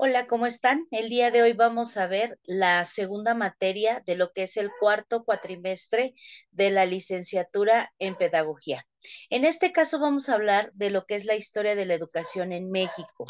Hola, ¿cómo están? El día de hoy vamos a ver la segunda materia de lo que es el cuarto cuatrimestre de la licenciatura en pedagogía. En este caso vamos a hablar de lo que es la historia de la educación en México.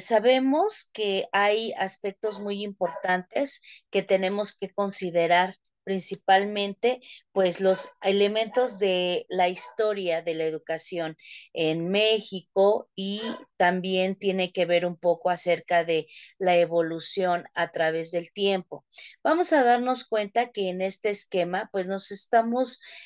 Sabemos que hay aspectos muy importantes que tenemos que considerar, principalmente, pues los elementos de la historia de la educación en México y también tiene que ver un poco acerca de la evolución a través del tiempo. Vamos a darnos cuenta que en este esquema, pues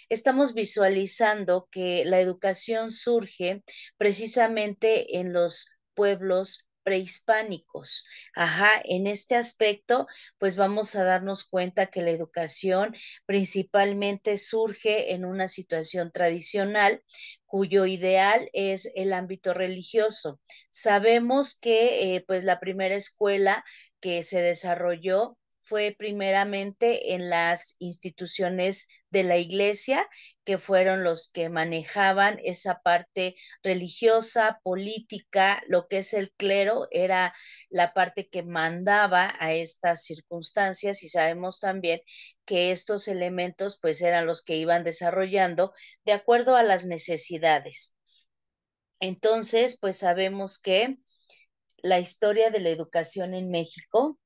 estamos visualizando que la educación surge precisamente en los pueblos prehispánicos. Ajá, en este aspecto, pues vamos a darnos cuenta que la educación principalmente surge en una situación tradicional cuyo ideal es el ámbito religioso. Sabemos que pues la primera escuela que se desarrolló fue primeramente en las instituciones de la iglesia, que fueron los que manejaban esa parte religiosa, política, lo que es el clero, era la parte que mandaba a estas circunstancias y sabemos también que estos elementos pues eran los que iban desarrollando de acuerdo a las necesidades. Entonces, pues sabemos que la historia de la educación en México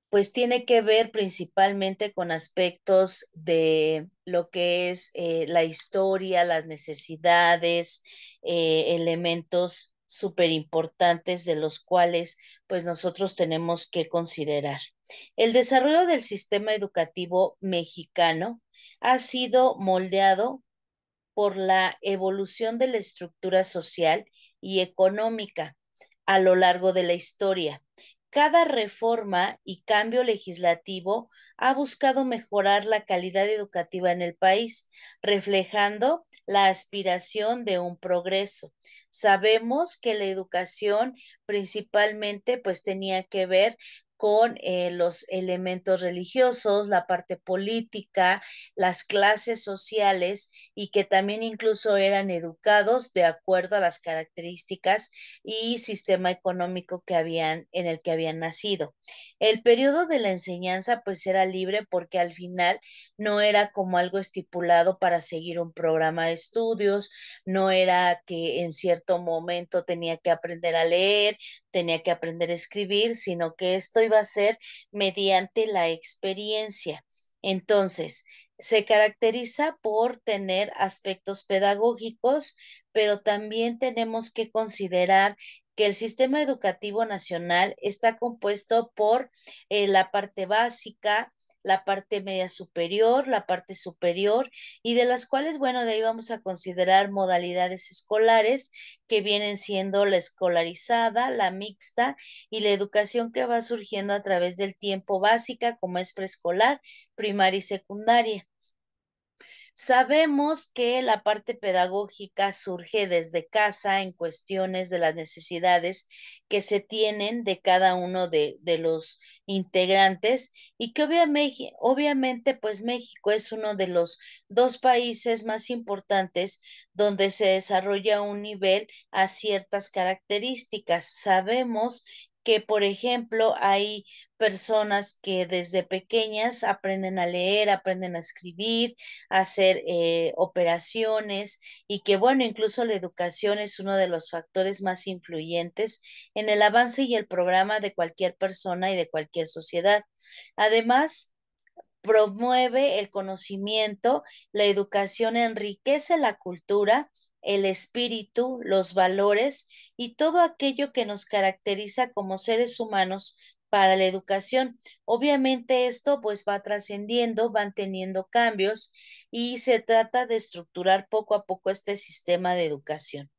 pues tiene que ver principalmente con aspectos de lo que es la historia, las necesidades, elementos súper importantes de los cuales pues nosotros tenemos que considerar. El desarrollo del sistema educativo mexicano ha sido moldeado por la evolución de la estructura social y económica a lo largo de la historia. Cada reforma y cambio legislativo ha buscado mejorar la calidad educativa en el país, reflejando la aspiración de un progreso. Sabemos que la educación principalmente pues tenía que ver con los elementos religiosos, la parte política, las clases sociales y que también incluso eran educados de acuerdo a las características y sistema económico en el que habían nacido. El periodo de la enseñanza pues era libre porque al final no era como algo estipulado para seguir un programa de estudios, no era que en cierto momento tenía que aprender a leer, tenía que aprender a escribir, sino que esto iba a ser mediante la experiencia. Entonces, se caracteriza por tener aspectos pedagógicos, pero también tenemos que considerar que el sistema educativo nacional está compuesto por la parte básica, la parte media superior, la parte superior, y de las cuales, bueno, de ahí vamos a considerar modalidades escolares que vienen siendo la escolarizada, la mixta y la educación que va surgiendo a través del tiempo básica, como es preescolar, primaria y secundaria. Sabemos que la parte pedagógica surge desde casa en cuestiones de las necesidades que se tienen de cada uno de los integrantes y que obviamente pues México es uno de los dos países más importantes donde se desarrolla un nivel a ciertas características. Sabemos que, por ejemplo, hay personas que desde pequeñas aprenden a leer, aprenden a escribir, hacer operaciones y que, bueno, incluso la educación es uno de los factores más influyentes en el avance y el programa de cualquier persona y de cualquier sociedad. Además, promueve el conocimiento, la educación enriquece la cultura, el espíritu, los valores y todo aquello que nos caracteriza como seres humanos para la educación. Obviamente esto pues va trascendiendo, van teniendo cambios y se trata de estructurar poco a poco este sistema de educación.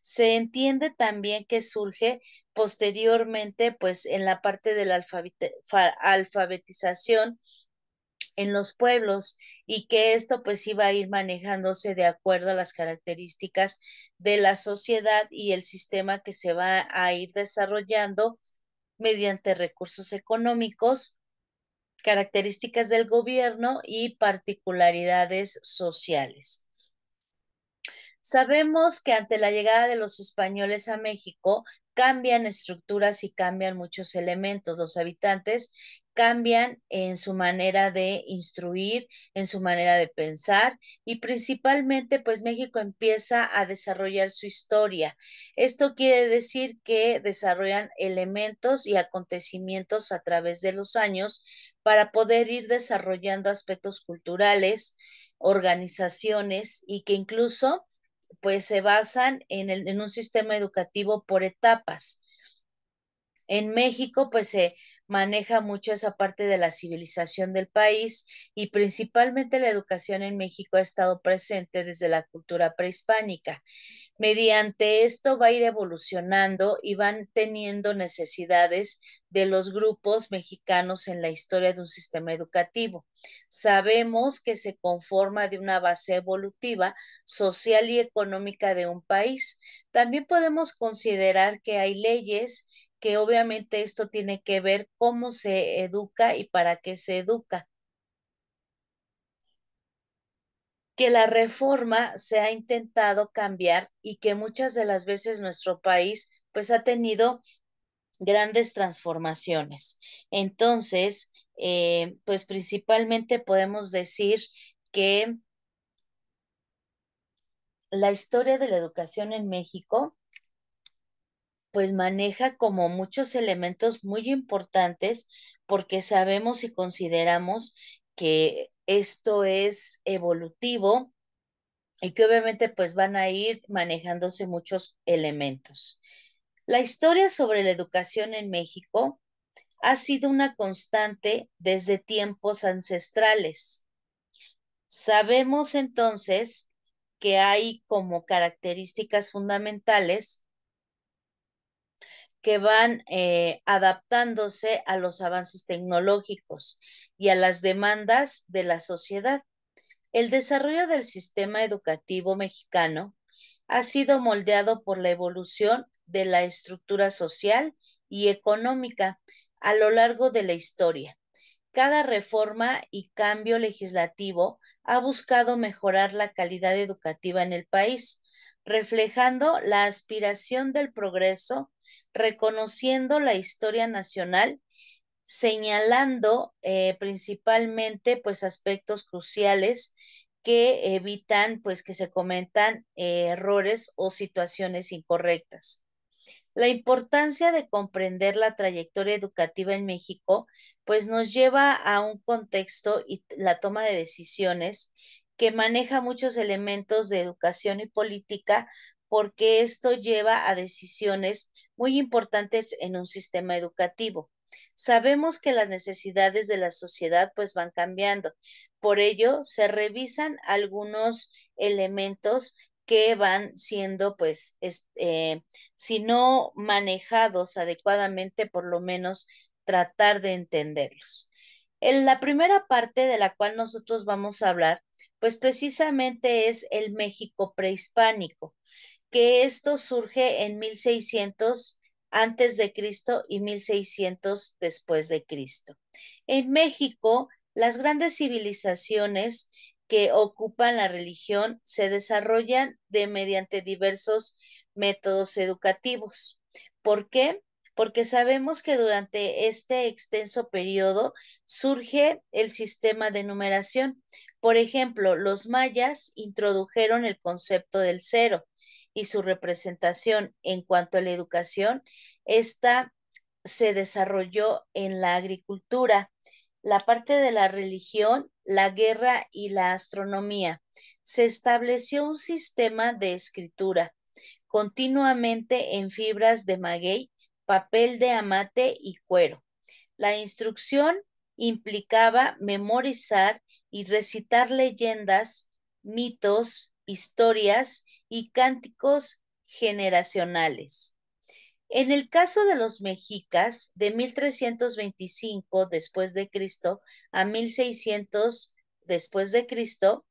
Se entiende también que surge posteriormente pues en la parte de la alfabetización en los pueblos y que esto pues iba a ir manejándose de acuerdo a las características de la sociedad y el sistema que se va a ir desarrollando mediante recursos económicos, características del gobierno y particularidades sociales. Sabemos que ante la llegada de los españoles a México, cambian estructuras y cambian muchos elementos. Los habitantes cambian en su manera de instruir, en su manera de pensar y principalmente pues México empieza a desarrollar su historia. Esto quiere decir que desarrollan elementos y acontecimientos a través de los años para poder ir desarrollando aspectos culturales, organizaciones y que incluso pues se basan en un sistema educativo por etapas. En México, pues se maneja mucho esa parte de la civilización del país y principalmente la educación en México ha estado presente desde la cultura prehispánica. Mediante esto va a ir evolucionando y van teniendo necesidades de los grupos mexicanos en la historia de un sistema educativo. Sabemos que se conforma de una base evolutiva, social y económica de un país. También podemos considerar que hay leyes que obviamente esto tiene que ver cómo se educa y para qué se educa. Que la reforma se ha intentado cambiar y que muchas de las veces nuestro país pues ha tenido grandes transformaciones. Entonces, pues principalmente podemos decir que la historia de la educación en México pues maneja como muchos elementos muy importantes porque sabemos y consideramos que esto es evolutivo y que obviamente pues van a ir manejándose muchos elementos. La historia sobre la educación en México ha sido una constante desde tiempos ancestrales. Sabemos entonces que hay como características fundamentales que van adaptándose a los avances tecnológicos y a las demandas de la sociedad. El desarrollo del sistema educativo mexicano ha sido moldeado por la evolución de la estructura social y económica a lo largo de la historia. Cada reforma y cambio legislativo ha buscado mejorar la calidad educativa en el país, reflejando la aspiración del progreso, reconociendo la historia nacional, señalando principalmente pues aspectos cruciales que evitan pues que se cometan errores o situaciones incorrectas. La importancia de comprender la trayectoria educativa en México, pues nos lleva a un contexto y la toma de decisiones que maneja muchos elementos de educación y política, porque esto lleva a decisiones muy importantes en un sistema educativo. Sabemos que las necesidades de la sociedad pues van cambiando. Por ello, se revisan algunos elementos que van siendo pues si no manejados adecuadamente, por lo menos tratar de entenderlos. En la primera parte de la cual nosotros vamos a hablar, pues precisamente es el México prehispánico, que esto surge en 1600 antes de Cristo y 1600 después de Cristo. En México, las grandes civilizaciones que ocupan la religión se desarrollan mediante diversos métodos educativos. ¿Por qué? Porque sabemos que durante este extenso periodo surge el sistema de numeración. Por ejemplo, los mayas introdujeron el concepto del cero y su representación en cuanto a la educación, esta se desarrolló en la agricultura, la parte de la religión, la guerra y la astronomía. Se estableció un sistema de escritura continuamente en fibras de maguey, papel de amate y cuero. La instrucción implicaba memorizar y recitar leyendas, mitos, historias y cánticos generacionales. En el caso de los mexicas, de 1325 después de Cristo a 1600 después de Cristo,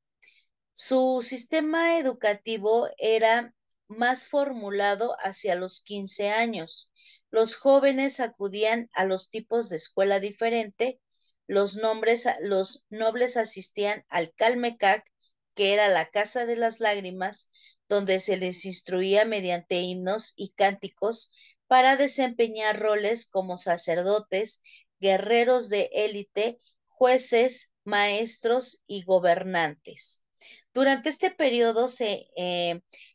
su sistema educativo era más formulado hacia los 15 años. Los jóvenes acudían a los tipos de escuela diferente, los nobles asistían al Calmecac, que era la Casa de las Lágrimas, donde se les instruía mediante himnos y cánticos para desempeñar roles como sacerdotes, guerreros de élite, jueces, maestros y gobernantes. Durante este periodo se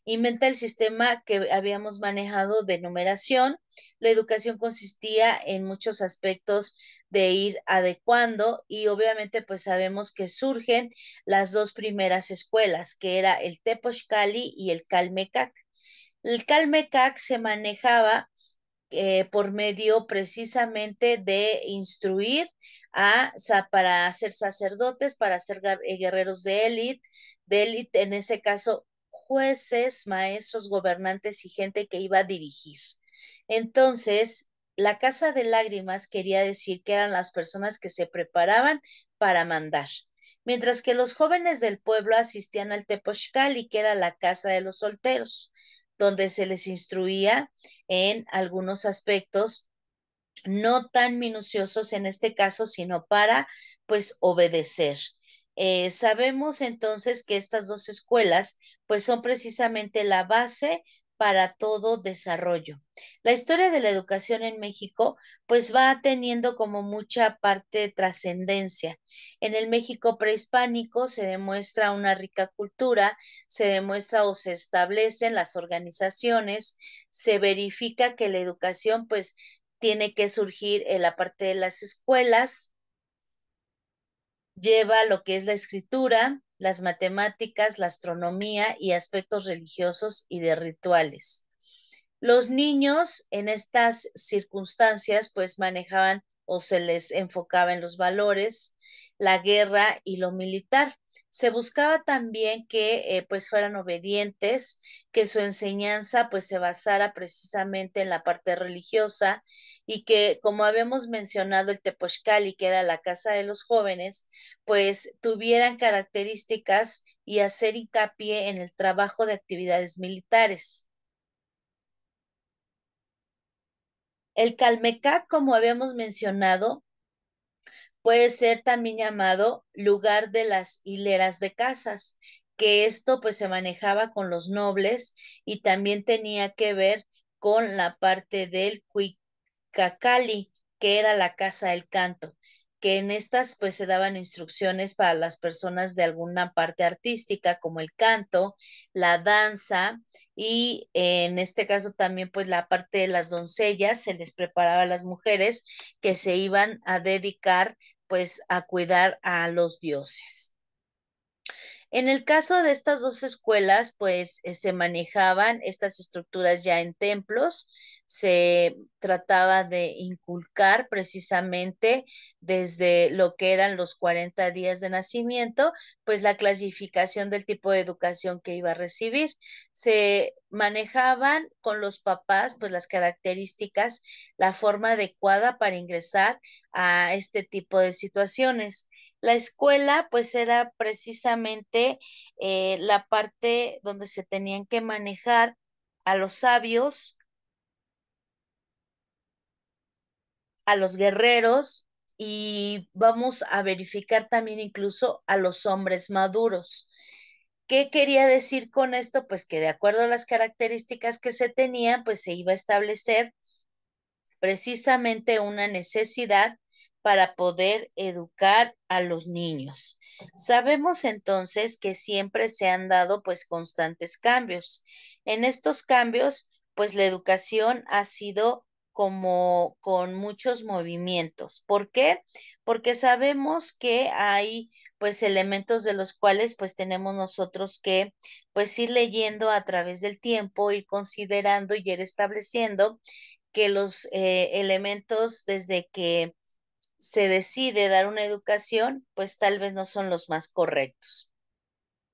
inventa el sistema que habíamos manejado de numeración. La educación consistía en muchos aspectos de ir adecuando y obviamente pues sabemos que surgen las dos primeras escuelas, que era el Tepochcali y el Calmecac. El Calmecac se manejaba por medio precisamente de instruir para ser sacerdotes, para ser guerreros de élite, en ese caso jueces, maestros, gobernantes y gente que iba a dirigir. Entonces, la casa de lágrimas quería decir que eran las personas que se preparaban para mandar. Mientras que los jóvenes del pueblo asistían al Tepochcali, que era la casa de los solteros, donde se les instruía en algunos aspectos no tan minuciosos en este caso, sino para pues obedecer. Sabemos entonces que estas dos escuelas pues son precisamente la base para todo desarrollo. La historia de la educación en México pues va teniendo como mucha parte de trascendencia. En el México prehispánico se demuestra una rica cultura, se demuestra o se establecen las organizaciones, se verifica que la educación pues tiene que surgir en la parte de las escuelas, lleva lo que es la escritura, las matemáticas, la astronomía y aspectos religiosos y de rituales. Los niños en estas circunstancias pues manejaban o se les enfocaba en los valores, la guerra y lo militar. Se buscaba también que pues fueran obedientes, que su enseñanza pues se basara precisamente en la parte religiosa y que como habíamos mencionado el Tepochcali, que era la casa de los jóvenes, pues tuvieran características y hacer hincapié en el trabajo de actividades militares. El Calmecac, como habíamos mencionado, puede ser también llamado lugar de las hileras de casas, que esto pues se manejaba con los nobles y también tenía que ver con la parte del Cuicacali, que era la casa del canto, que en estas pues se daban instrucciones para las personas de alguna parte artística como el canto, la danza y en este caso también pues la parte de las doncellas se les preparaba a las mujeres que se iban a dedicar pues a cuidar a los dioses. En el caso de estas dos escuelas, pues se manejaban estas estructuras ya en templos, se trataba de inculcar precisamente desde lo que eran los 40 días de nacimiento, pues la clasificación del tipo de educación que iba a recibir. Se manejaban con los papás, pues las características, la forma adecuada para ingresar a este tipo de situaciones. La escuela, pues era precisamente la parte donde se tenían que manejar a los sabios, a los guerreros y vamos a verificar también incluso a los hombres maduros. ¿Qué quería decir con esto? Pues que de acuerdo a las características que se tenían, pues se iba a establecer precisamente una necesidad para poder educar a los niños. Sabemos entonces que siempre se han dado pues constantes cambios. En estos cambios, pues la educación ha sido como con muchos movimientos. ¿Por qué? Porque sabemos que hay pues elementos de los cuales pues tenemos nosotros que pues ir leyendo a través del tiempo, ir considerando y ir estableciendo que los elementos desde que se decide dar una educación, pues tal vez no son los más correctos.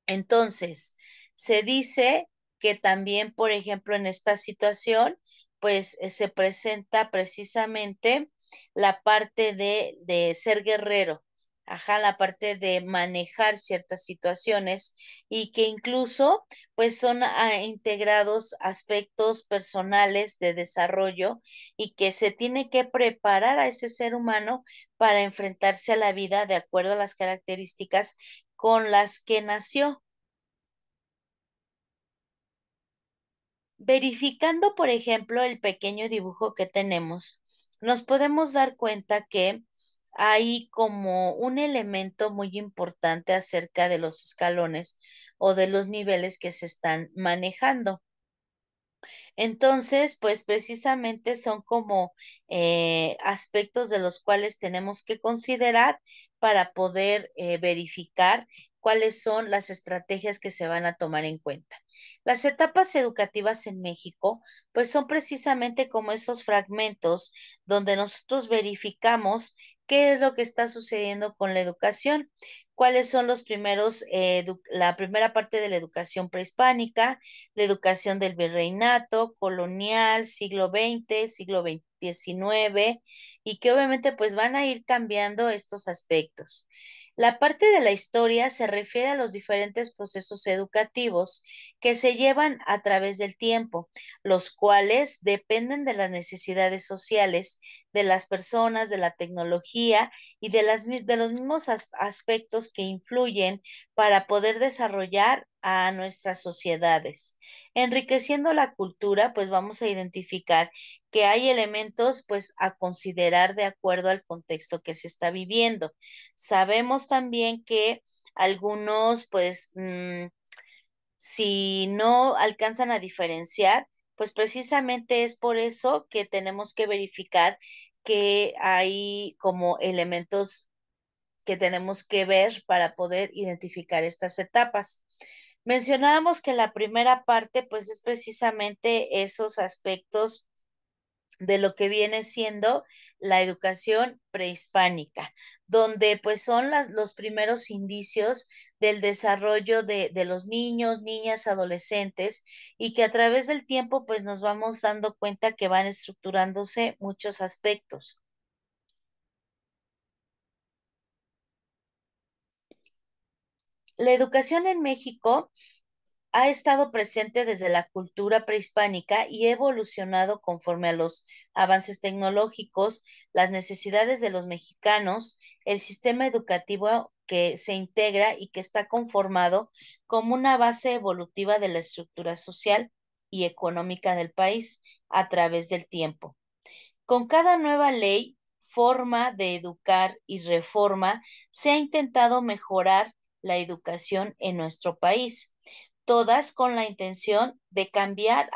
Entonces, se dice que también, por ejemplo, en esta situación, pues se presenta precisamente la parte de ser guerrero, ajá, la parte de manejar ciertas situaciones y que incluso pues son integrados aspectos personales de desarrollo y que se tiene que preparar a ese ser humano para enfrentarse a la vida de acuerdo a las características con las que nació. Verificando, por ejemplo, el pequeño dibujo que tenemos, nos podemos dar cuenta que hay como un elemento muy importante acerca de los escalones o de los niveles que se están manejando. Entonces, pues precisamente son como aspectos de los cuales tenemos que considerar para poder verificar cuáles son las estrategias que se van a tomar en cuenta. Las etapas educativas en México, pues son precisamente como esos fragmentos donde nosotros verificamos qué es lo que está sucediendo con la educación, cuáles son los primeros, la primera parte de la educación prehispánica, la educación del virreinato, colonial, siglo XX, siglo XIX, y que obviamente pues van a ir cambiando estos aspectos. La parte de la historia se refiere a los diferentes procesos educativos que se llevan a través del tiempo, los cuales dependen de las necesidades sociales de las personas, de la tecnología y de los mismos aspectos que influyen para poder desarrollar a nuestras sociedades. Enriqueciendo la cultura, pues vamos a identificar que hay elementos pues a considerar de acuerdo al contexto que se está viviendo. Sabemos también que algunos pues si no alcanzan a diferenciar, pues precisamente es por eso que tenemos que verificar que hay como elementos que tenemos que ver para poder identificar estas etapas. Mencionábamos que la primera parte, pues es precisamente esos aspectos de lo que viene siendo la educación prehispánica, donde pues son los primeros indicios del desarrollo de los niños, niñas, adolescentes, y que a través del tiempo pues nos vamos dando cuenta que van estructurándose muchos aspectos. La educación en México ha estado presente desde la cultura prehispánica y ha evolucionado conforme a los avances tecnológicos, las necesidades de los mexicanos, el sistema educativo que se integra y que está conformado como una base evolutiva de la estructura social y económica del país a través del tiempo. Con cada nueva ley, forma de educar y reforma, se ha intentado mejorar la educación en nuestro país, todas con la intención de cambiar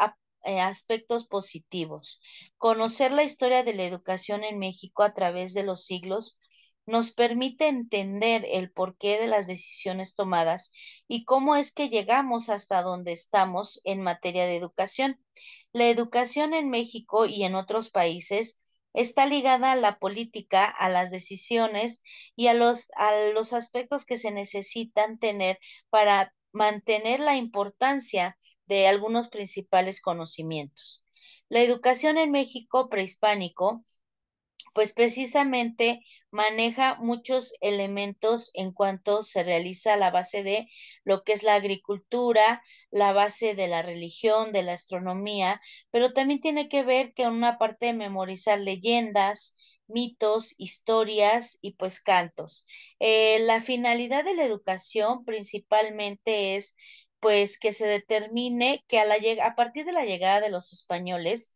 aspectos positivos. Conocer la historia de la educación en México a través de los siglos nos permite entender el porqué de las decisiones tomadas y cómo es que llegamos hasta donde estamos en materia de educación. La educación en México y en otros países está ligada a la política, a las decisiones y a los aspectos que se necesitan tener para mantener la importancia de algunos principales conocimientos. La educación en México prehispánico pues precisamente maneja muchos elementos en cuanto se realiza la base de lo que es la agricultura, la base de la religión, de la astronomía, pero también tiene que ver con una parte de memorizar leyendas, mitos, historias y pues cantos. La finalidad de la educación principalmente es pues que se determine que a partir de la llegada de los españoles,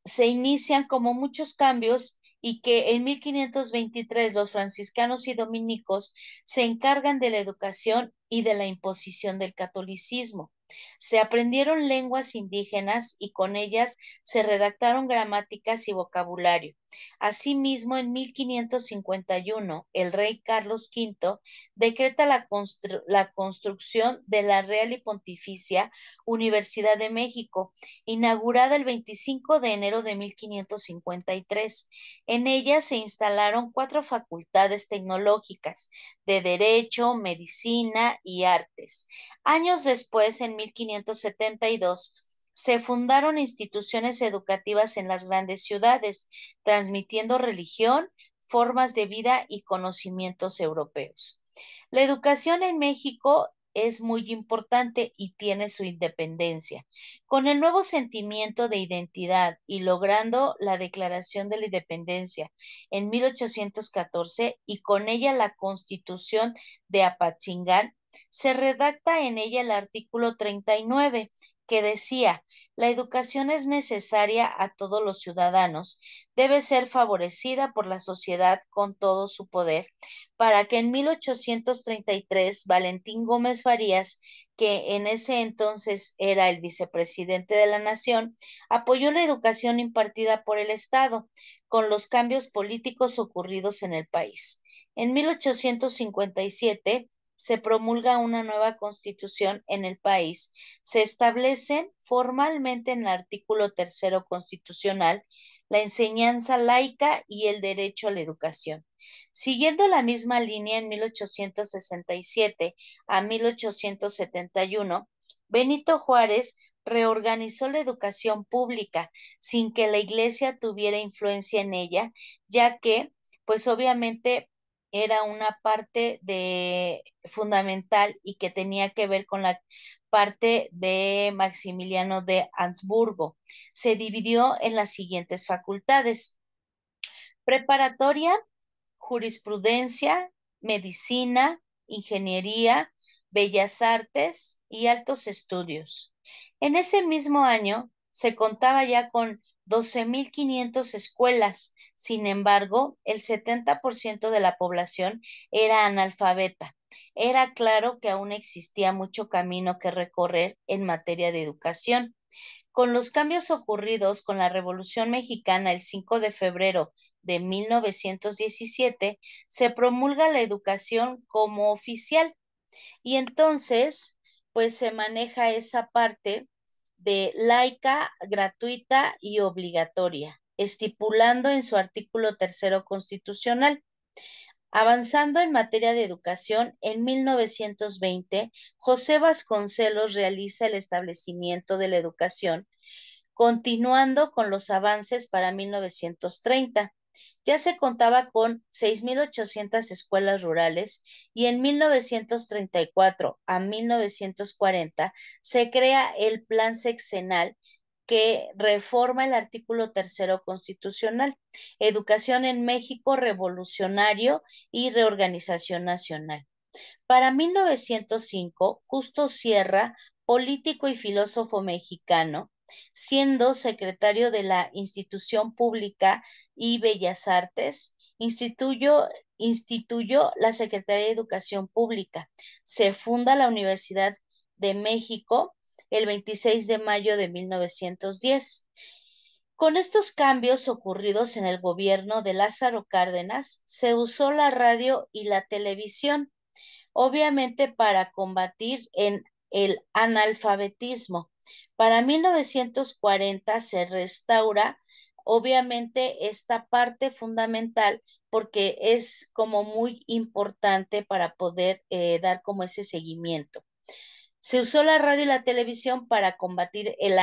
se inician como muchos cambios y que en 1523 los franciscanos y dominicos se encargan de la educación y de la imposición del catolicismo. Se aprendieron lenguas indígenas y con ellas se redactaron gramáticas y vocabulario. Asimismo, en 1551, el rey Carlos V decreta la construcción de la Real y Pontificia Universidad de México, inaugurada el 25 de enero de 1553. En ella se instalaron 4 facultades tecnológicas de Derecho, Medicina y Artes. Años después, en 1572, se fundaron instituciones educativas en las grandes ciudades, transmitiendo religión, formas de vida y conocimientos europeos. La educación en México es muy importante y tiene su independencia. Con el nuevo sentimiento de identidad y logrando la Declaración de la Independencia en 1814 y con ella la Constitución de Apatzingán, se redacta en ella el artículo 39, que decía: la educación es necesaria a todos los ciudadanos, debe ser favorecida por la sociedad con todo su poder, para que en 1833 Valentín Gómez Farías, que en ese entonces era el vicepresidente de la nación, apoyó la educación impartida por el Estado, con los cambios políticos ocurridos en el país. En 1857 se promulga una nueva constitución en el país. Se establecen formalmente en el artículo tercero constitucional la enseñanza laica y el derecho a la educación. Siguiendo la misma línea, en 1867 a 1871, Benito Juárez reorganizó la educación pública sin que la iglesia tuviera influencia en ella, ya que, pues obviamente, era una parte de fundamental y que tenía que ver con la parte de Maximiliano de Habsburgo. Se dividió en las siguientes facultades: preparatoria, jurisprudencia, medicina, ingeniería, bellas artes y altos estudios. En ese mismo año se contaba ya con 12.500 escuelas. Sin embargo, el 70% de la población era analfabeta. Era claro que aún existía mucho camino que recorrer en materia de educación. Con los cambios ocurridos con la Revolución Mexicana el 5 de febrero de 1917, se promulga la educación como oficial y entonces, pues se maneja esa parte de laica, gratuita y obligatoria, estipulando en su artículo tercero constitucional. Avanzando en materia de educación, en 1920, José Vasconcelos realiza el establecimiento de la educación, continuando con los avances para 1930. Ya se contaba con 6.800 escuelas rurales y en 1934 a 1940 se crea el Plan Sexenal que reforma el artículo tercero constitucional, Educación en México Revolucionario y Reorganización Nacional. Para 1905, Justo Sierra, político y filósofo mexicano, siendo secretario de la Institución Pública y Bellas Artes, instituyó la Secretaría de Educación Pública. Se funda la Universidad de México el 26 de mayo de 1910. Con estos cambios ocurridos en el gobierno de Lázaro Cárdenas, se usó la radio y la televisión, obviamente para combatir en el analfabetismo. Para 1940 se restaura, obviamente, esta parte fundamental porque es como muy importante para poder dar como ese seguimiento. Se usó la radio y la televisión para combatir el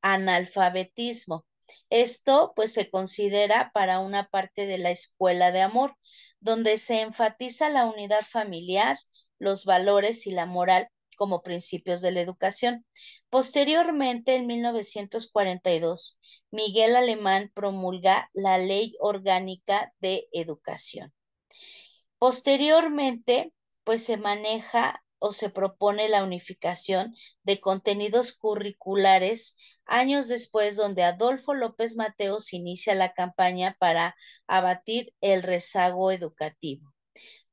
analfabetismo. Esto pues se considera para una parte de la escuela de amor, donde se enfatiza la unidad familiar, los valores y la moral como principios de la educación. Posteriormente, en 1942, Miguel Alemán promulga la Ley Orgánica de Educación. Posteriormente, pues se maneja o se propone la unificación de contenidos curriculares años después, donde Adolfo López Mateos inicia la campaña para abatir el rezago educativo.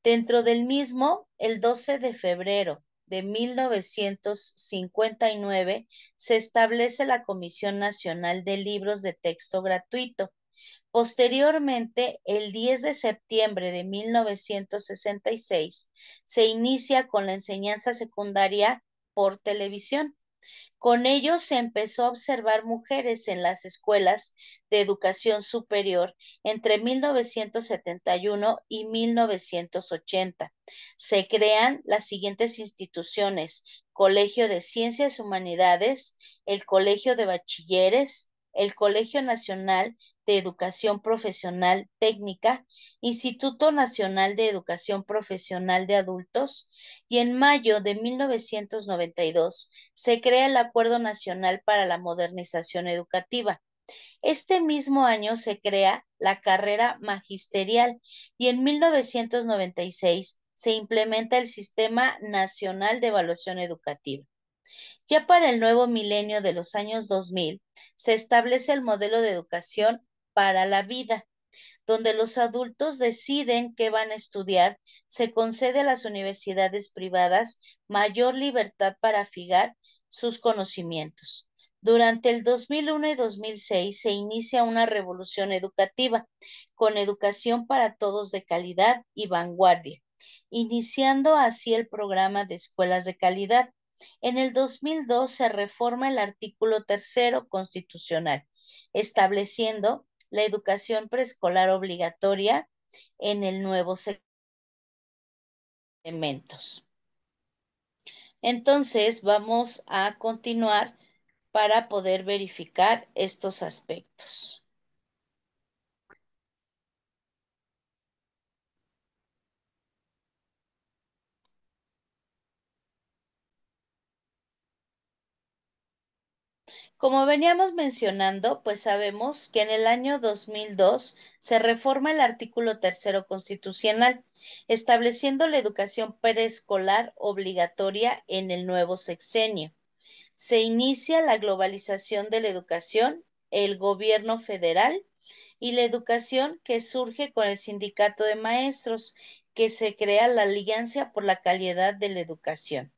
Dentro del mismo, el 12 de febrero de 1959 se establece la Comisión Nacional de Libros de Texto Gratuito. Posteriormente, el 10 de septiembre de 1966, se inicia con la enseñanza secundaria por televisión. Con ello se empezó a observar mujeres en las escuelas de educación superior entre 1971 y 1980. Se crean las siguientes instituciones: Colegio de Ciencias y Humanidades, el Colegio de Bachilleres, el Colegio Nacional de Educación Profesional Técnica, Instituto Nacional de Educación Profesional de Adultos, y en mayo de 1992 se crea el Acuerdo Nacional para la Modernización Educativa. Este mismo año se crea la carrera magisterial y en 1996 se implementa el Sistema Nacional de Evaluación Educativa. Ya para el nuevo milenio de los años 2000, se establece el modelo de educación para la vida, donde los adultos deciden qué van a estudiar, se concede a las universidades privadas mayor libertad para fijar sus conocimientos. Durante el 2001 y 2006 se inicia una revolución educativa, con educación para todos de calidad y vanguardia, iniciando así el programa de escuelas de calidad. En el 2002 se reforma el artículo tercero constitucional, estableciendo la educación preescolar obligatoria en el nuevo segmentos. Entonces, vamos a continuar para poder verificar estos aspectos. Como veníamos mencionando, pues sabemos que en el año 2002 se reforma el artículo tercero constitucional, estableciendo la educación preescolar obligatoria en el nuevo sexenio. Se inicia la globalización de la educación, el gobierno federal y la educación que surge con el sindicato de maestros, que se crea la Alianza por la Calidad de la Educación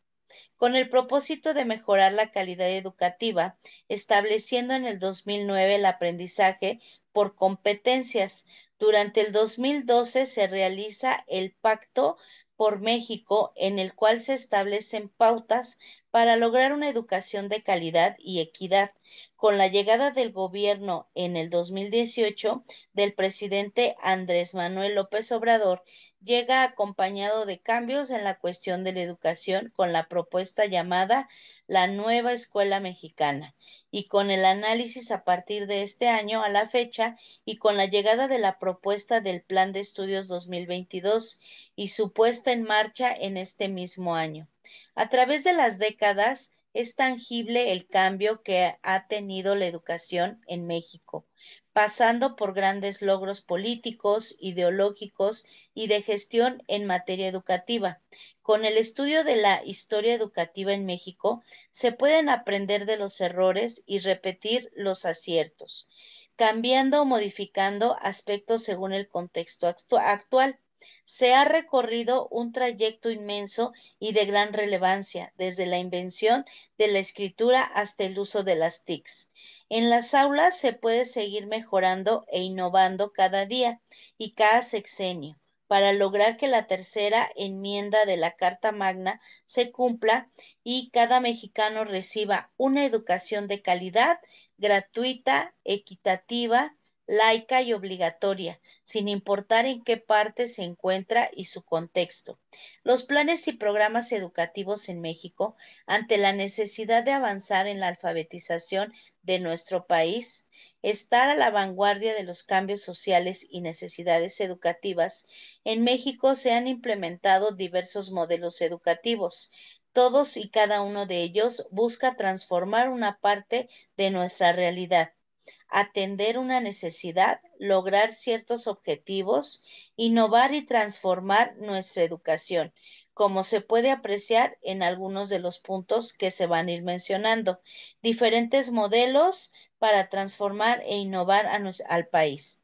con el propósito de mejorar la calidad educativa, estableciendo en el 2009 el aprendizaje por competencias. Durante el 2012 se realiza el Pacto por México, en el cual se establecen pautas para lograr una educación de calidad y equidad. Con la llegada del gobierno en el 2018 del presidente Andrés Manuel López Obrador, llega acompañado de cambios en la cuestión de la educación con la propuesta llamada la Nueva Escuela Mexicana y con el análisis a partir de este año a la fecha y con la llegada de la propuesta del Plan de Estudios 2022 y su puesta en marcha en este mismo año. A través de las décadas es tangible el cambio que ha tenido la educación en México, pasando por grandes logros políticos, ideológicos y de gestión en materia educativa. Con el estudio de la historia educativa en México, se pueden aprender de los errores y repetir los aciertos, cambiando o modificando aspectos según el contexto actual. Se ha recorrido un trayecto inmenso y de gran relevancia, desde la invención de la escritura hasta el uso de las TICs. En las aulas se puede seguir mejorando e innovando cada día y cada sexenio para lograr que la tercera enmienda de la Carta Magna se cumpla y cada mexicano reciba una educación de calidad, gratuita, equitativa, laica y obligatoria, sin importar en qué parte se encuentra y su contexto. Los planes y programas educativos en México, ante la necesidad de avanzar en la alfabetización de nuestro país, estar a la vanguardia de los cambios sociales y necesidades educativas, en México se han implementado diversos modelos educativos. Todos y cada uno de ellos busca transformar una parte de nuestra realidad, atender una necesidad, lograr ciertos objetivos, innovar y transformar nuestra educación, como se puede apreciar en algunos de los puntos que se van a ir mencionando. Diferentes modelos para transformar e innovar al país.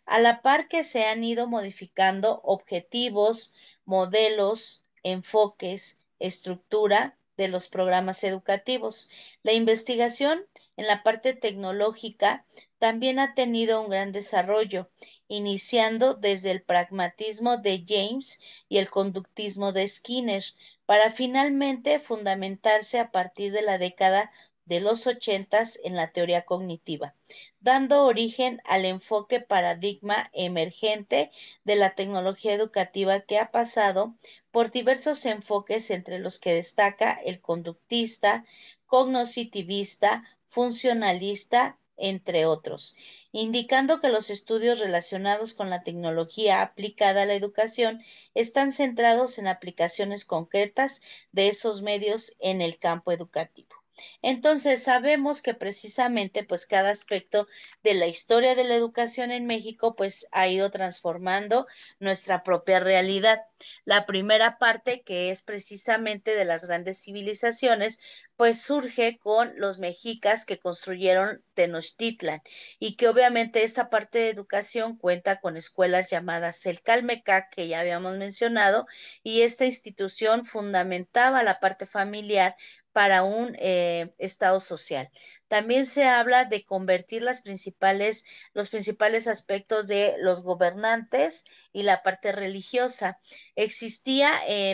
A la par que se han ido modificando objetivos, modelos, enfoques, estructura de los programas educativos. La investigación en la parte tecnológica también ha tenido un gran desarrollo, iniciando desde el pragmatismo de James y el conductismo de Skinner, para finalmente fundamentarse a partir de la década de los ochentas en la teoría cognitiva, dando origen al enfoque paradigma emergente de la tecnología educativa que ha pasado por diversos enfoques entre los que destaca el conductista, cognoscitivista, funcionalista, entre otros, indicando que los estudios relacionados con la tecnología aplicada a la educación están centrados en aplicaciones concretas de esos medios en el campo educativo. Entonces, sabemos que precisamente, pues cada aspecto de la historia de la educación en México, pues ha ido transformando nuestra propia realidad. La primera parte, que es precisamente de las grandes civilizaciones, pues surge con los mexicas que construyeron Tenochtitlan y que obviamente esta parte de educación cuenta con escuelas llamadas el Calmecac, que ya habíamos mencionado, y esta institución fundamentaba la parte familiar para un estado social. También se habla de convertir los principales aspectos de los gobernantes y la parte religiosa. Existía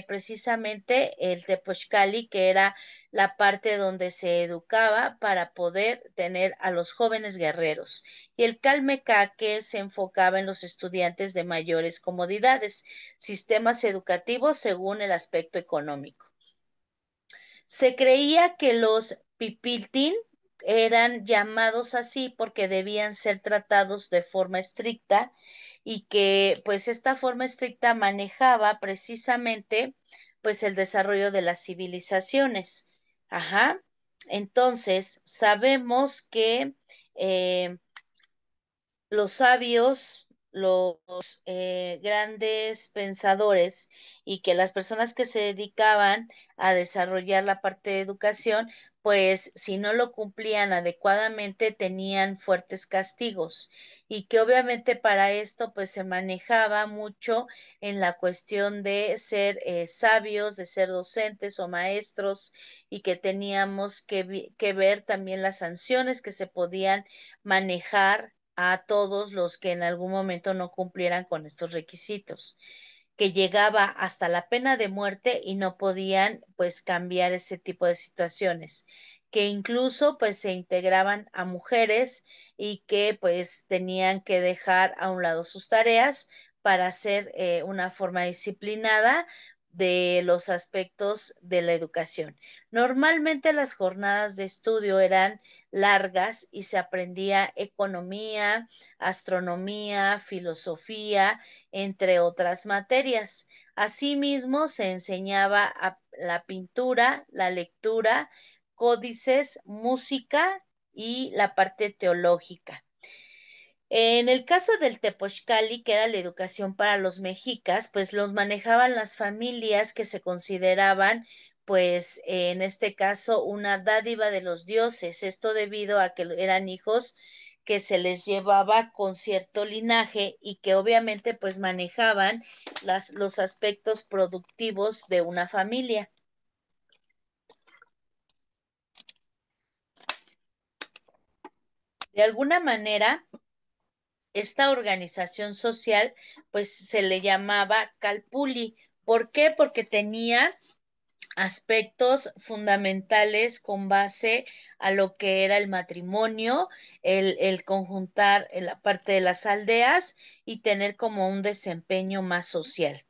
precisamente el Tepochcali, que era la parte donde se educaba para poder tener a los jóvenes guerreros, y el Calmecac, que se enfocaba en los estudiantes de mayores comodidades, sistemas educativos según el aspecto económico. Se creía que los pipiltín eran llamados así porque debían ser tratados de forma estricta y que pues esta forma estricta manejaba precisamente pues el desarrollo de las civilizaciones. Ajá. Entonces, sabemos que eh, los sabios, los grandes pensadores y que las personas que se dedicaban a desarrollar la parte de educación, pues si no lo cumplían adecuadamente tenían fuertes castigos y que obviamente para esto pues se manejaba mucho en la cuestión de ser sabios, de ser docentes o maestros y que teníamos que ver también las sanciones que se podían manejar a todos los que en algún momento no cumplieran con estos requisitos, que llegaba hasta la pena de muerte y no podían pues cambiar ese tipo de situaciones, que incluso pues se integraban a mujeres y que pues tenían que dejar a un lado sus tareas para hacer una forma disciplinada de los aspectos de la educación. Normalmente las jornadas de estudio eran largas y se aprendía economía, astronomía, filosofía, entre otras materias. Asimismo, se enseñaba la pintura, la lectura, códices, música y la parte teológica. En el caso del Tepochcali, que era la educación para los mexicas, pues los manejaban las familias que se consideraban, pues en este caso, una dádiva de los dioses. Esto debido a que eran hijos que se les llevaba con cierto linaje y que obviamente pues manejaban los aspectos productivos de una familia. De alguna manera, esta organización social, pues se le llamaba Calpulli. ¿Por qué? Porque tenía aspectos fundamentales con base a lo que era el matrimonio, el conjuntar en la parte de las aldeas y tener como un desempeño más social.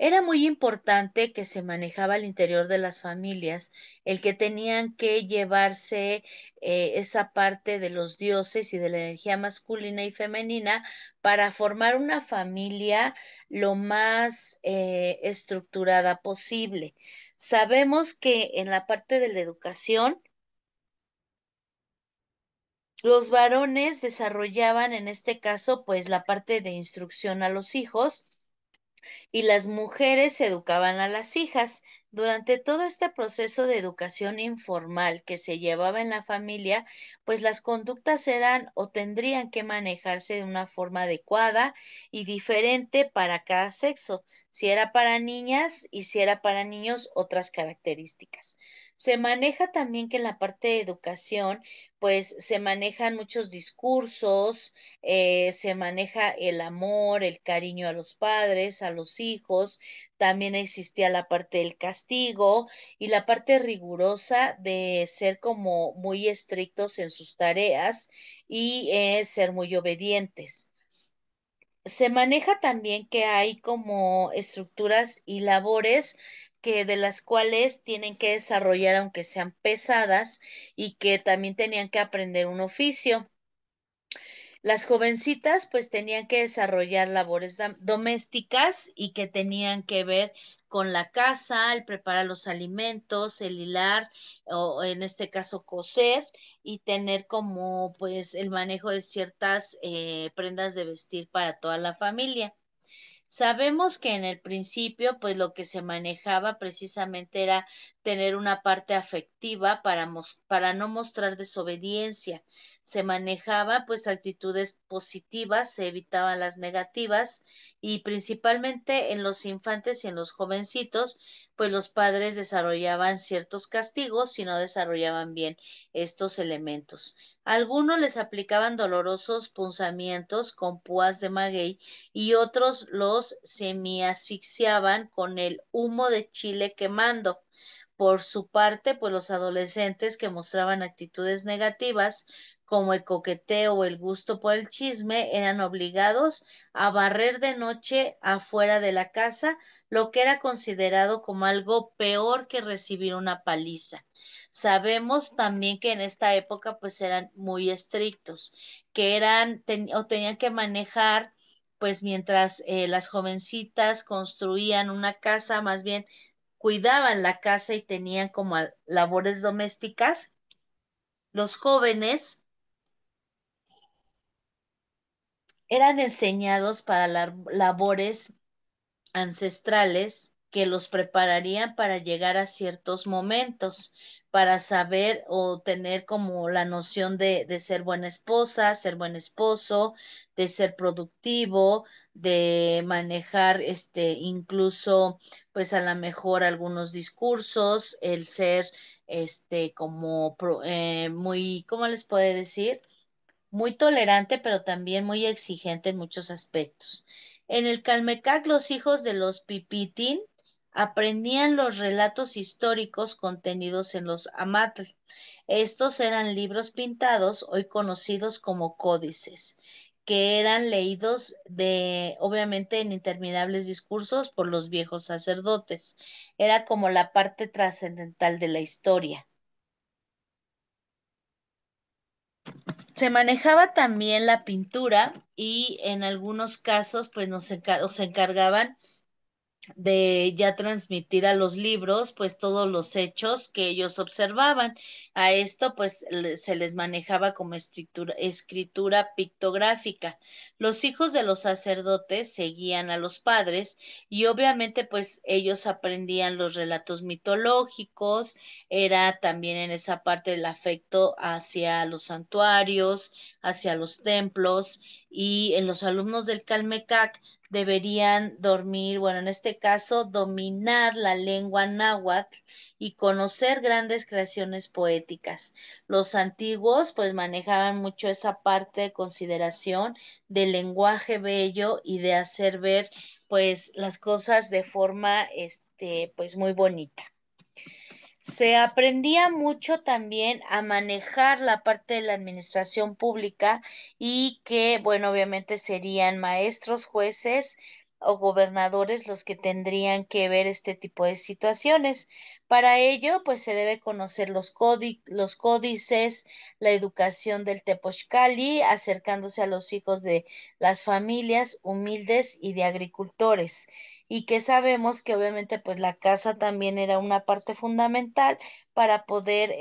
Era muy importante que se manejaba al interior de las familias, el que tenían que llevarse esa parte de los dioses y de la energía masculina y femenina para formar una familia lo más estructurada posible. Sabemos que en la parte de la educación, los varones desarrollaban en este caso pues la parte de instrucción a los hijos y las mujeres educaban a las hijas. Durante todo este proceso de educación informal que se llevaba en la familia, pues las conductas eran o tendrían que manejarse de una forma adecuada y diferente para cada sexo, si era para niñas y si era para niños, otras características. Se maneja también que en la parte de educación, pues se manejan muchos discursos, se maneja el amor, el cariño a los padres, a los hijos, también existía la parte del castigo y la parte rigurosa de ser como muy estrictos en sus tareas y ser muy obedientes. Se maneja también que hay como estructuras y labores que de las cuales tienen que desarrollar aunque sean pesadas y que también tenían que aprender un oficio. Las jovencitas pues tenían que desarrollar labores domésticas y que tenían que ver con la casa, el preparar los alimentos, el hilar o en este caso coser y tener como pues el manejo de ciertas prendas de vestir para toda la familia. Sabemos que en el principio, pues lo que se manejaba precisamente era tener una parte afectiva para no mostrar desobediencia. Se manejaba pues actitudes positivas, se evitaban las negativas y principalmente en los infantes y en los jovencitos, pues los padres desarrollaban ciertos castigos si no desarrollaban bien estos elementos. Algunos les aplicaban dolorosos punzamientos con púas de maguey y otros los semiasfixiaban con el humo de chile quemando. Por su parte, pues los adolescentes que mostraban actitudes negativas, como el coqueteo o el gusto por el chisme, eran obligados a barrer de noche afuera de la casa, lo que era considerado como algo peor que recibir una paliza. Sabemos también que en esta época pues eran muy estrictos, que o tenían que manejar pues mientras las jovencitas construían una casa, más bien cuidaban la casa y tenían como labores domésticas, los jóvenes eran enseñados para labores ancestrales que los prepararían para llegar a ciertos momentos, para saber o tener como la noción de ser buena esposa, ser buen esposo, de ser productivo, de manejar incluso pues a lo mejor algunos discursos, el ser como muy, ¿cómo les puede decir? Muy tolerante, pero también muy exigente en muchos aspectos. En el Calmecac, los hijos de los Pipitín aprendían los relatos históricos contenidos en los amatl. Estos eran libros pintados, hoy conocidos como códices, que eran leídos obviamente, en interminables discursos por los viejos sacerdotes. Era como la parte trascendental de la historia. Se manejaba también la pintura y en algunos casos pues se encargaban de ya transmitir a los libros pues todos los hechos que ellos observaban. A esto pues se les manejaba como escritura pictográfica. Los hijos de los sacerdotes seguían a los padres y obviamente pues ellos aprendían los relatos mitológicos, era también en esa parte el afecto hacia los santuarios, hacia los templos y en los alumnos del Calmecac deberían dormir, bueno, en este caso, dominar la lengua náhuatl y conocer grandes creaciones poéticas. Los antiguos, pues, manejaban mucho esa parte de consideración del lenguaje bello y de hacer ver, pues, las cosas de forma, pues, muy bonita. Se aprendía mucho también a manejar la parte de la administración pública y que, bueno, obviamente serían maestros, jueces o gobernadores los que tendrían que ver este tipo de situaciones. Para ello, pues se debe conocer los códices, la educación del Tepochcali, acercándose a los hijos de las familias humildes y de agricultores y que sabemos que obviamente pues la casa también era una parte fundamental para poder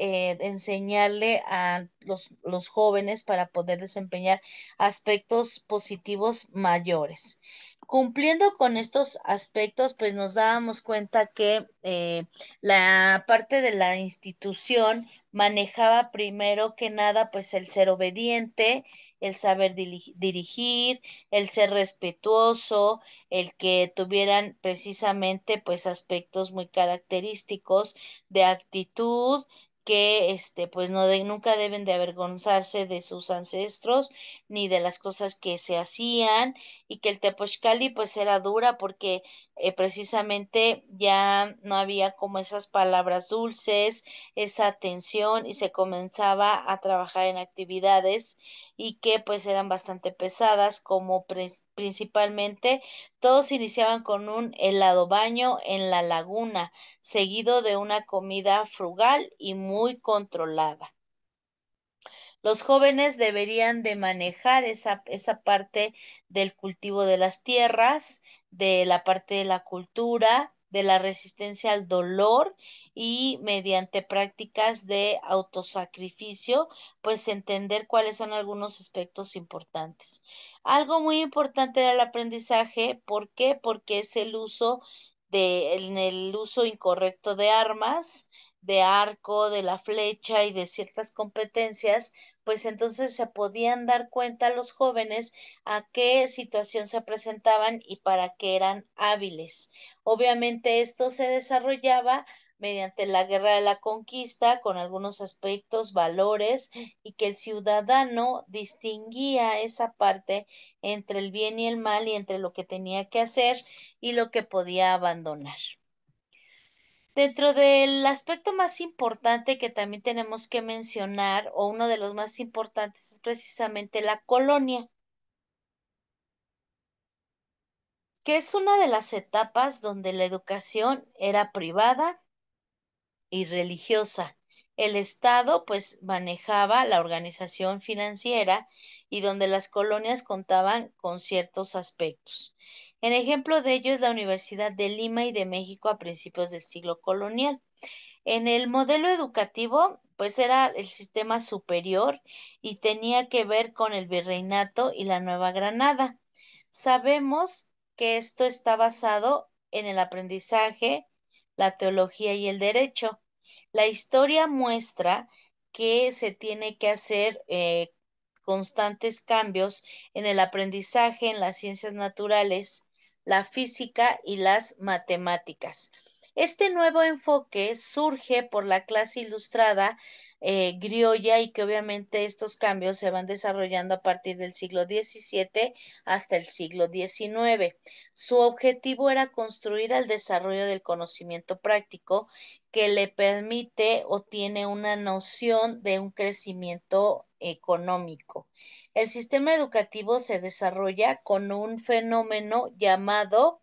enseñarle a los jóvenes para poder desempeñar aspectos positivos mayores. Cumpliendo con estos aspectos, pues nos dábamos cuenta que la parte de la institución manejaba primero que nada pues el ser obediente, el saber dirigir, el ser respetuoso, el que tuvieran precisamente pues aspectos muy característicos de actitud que pues nunca deben de avergonzarse de sus ancestros ni de las cosas que se hacían y que el Tepochcali pues era dura porque precisamente ya no había como esas palabras dulces, esa atención y se comenzaba a trabajar en actividades y que pues eran bastante pesadas como principalmente todos iniciaban con un helado baño en la laguna, seguido de una comida frugal y muy controlada. Los jóvenes deberían de manejar esa parte del cultivo de las tierras, de la parte de la cultura, de la resistencia al dolor y mediante prácticas de autosacrificio, pues entender cuáles son algunos aspectos importantes. Algo muy importante era el aprendizaje, ¿por qué? Porque es el uso en el uso incorrecto de armas, de arco, de la flecha y de ciertas competencias, pues entonces se podían dar cuenta los jóvenes a qué situación se presentaban y para qué eran hábiles. Obviamente esto se desarrollaba mediante la guerra de la conquista con algunos aspectos, valores y que el ciudadano distinguía esa parte entre el bien y el mal y entre lo que tenía que hacer y lo que podía abandonar. Dentro del aspecto más importante que también tenemos que mencionar, o uno de los más importantes, es precisamente la colonia, que es una de las etapas donde la educación era privada y religiosa. El Estado pues manejaba la organización financiera y donde las colonias contaban con ciertos aspectos. En ejemplo de ello es la Universidad de Lima y de México a principios del siglo colonial. En el modelo educativo, pues era el sistema superior y tenía que ver con el virreinato y la Nueva Granada. Sabemos que esto está basado en el aprendizaje, la teología y el derecho. La historia muestra que se tiene que hacer constantes cambios en el aprendizaje, en las ciencias naturales, la física y las matemáticas. Este nuevo enfoque surge por la clase ilustrada criolla y que obviamente estos cambios se van desarrollando a partir del siglo XVII hasta el siglo XIX. Su objetivo era construir el desarrollo del conocimiento práctico que le permite o tiene una noción de un crecimiento económico. El sistema educativo se desarrolla con un fenómeno llamado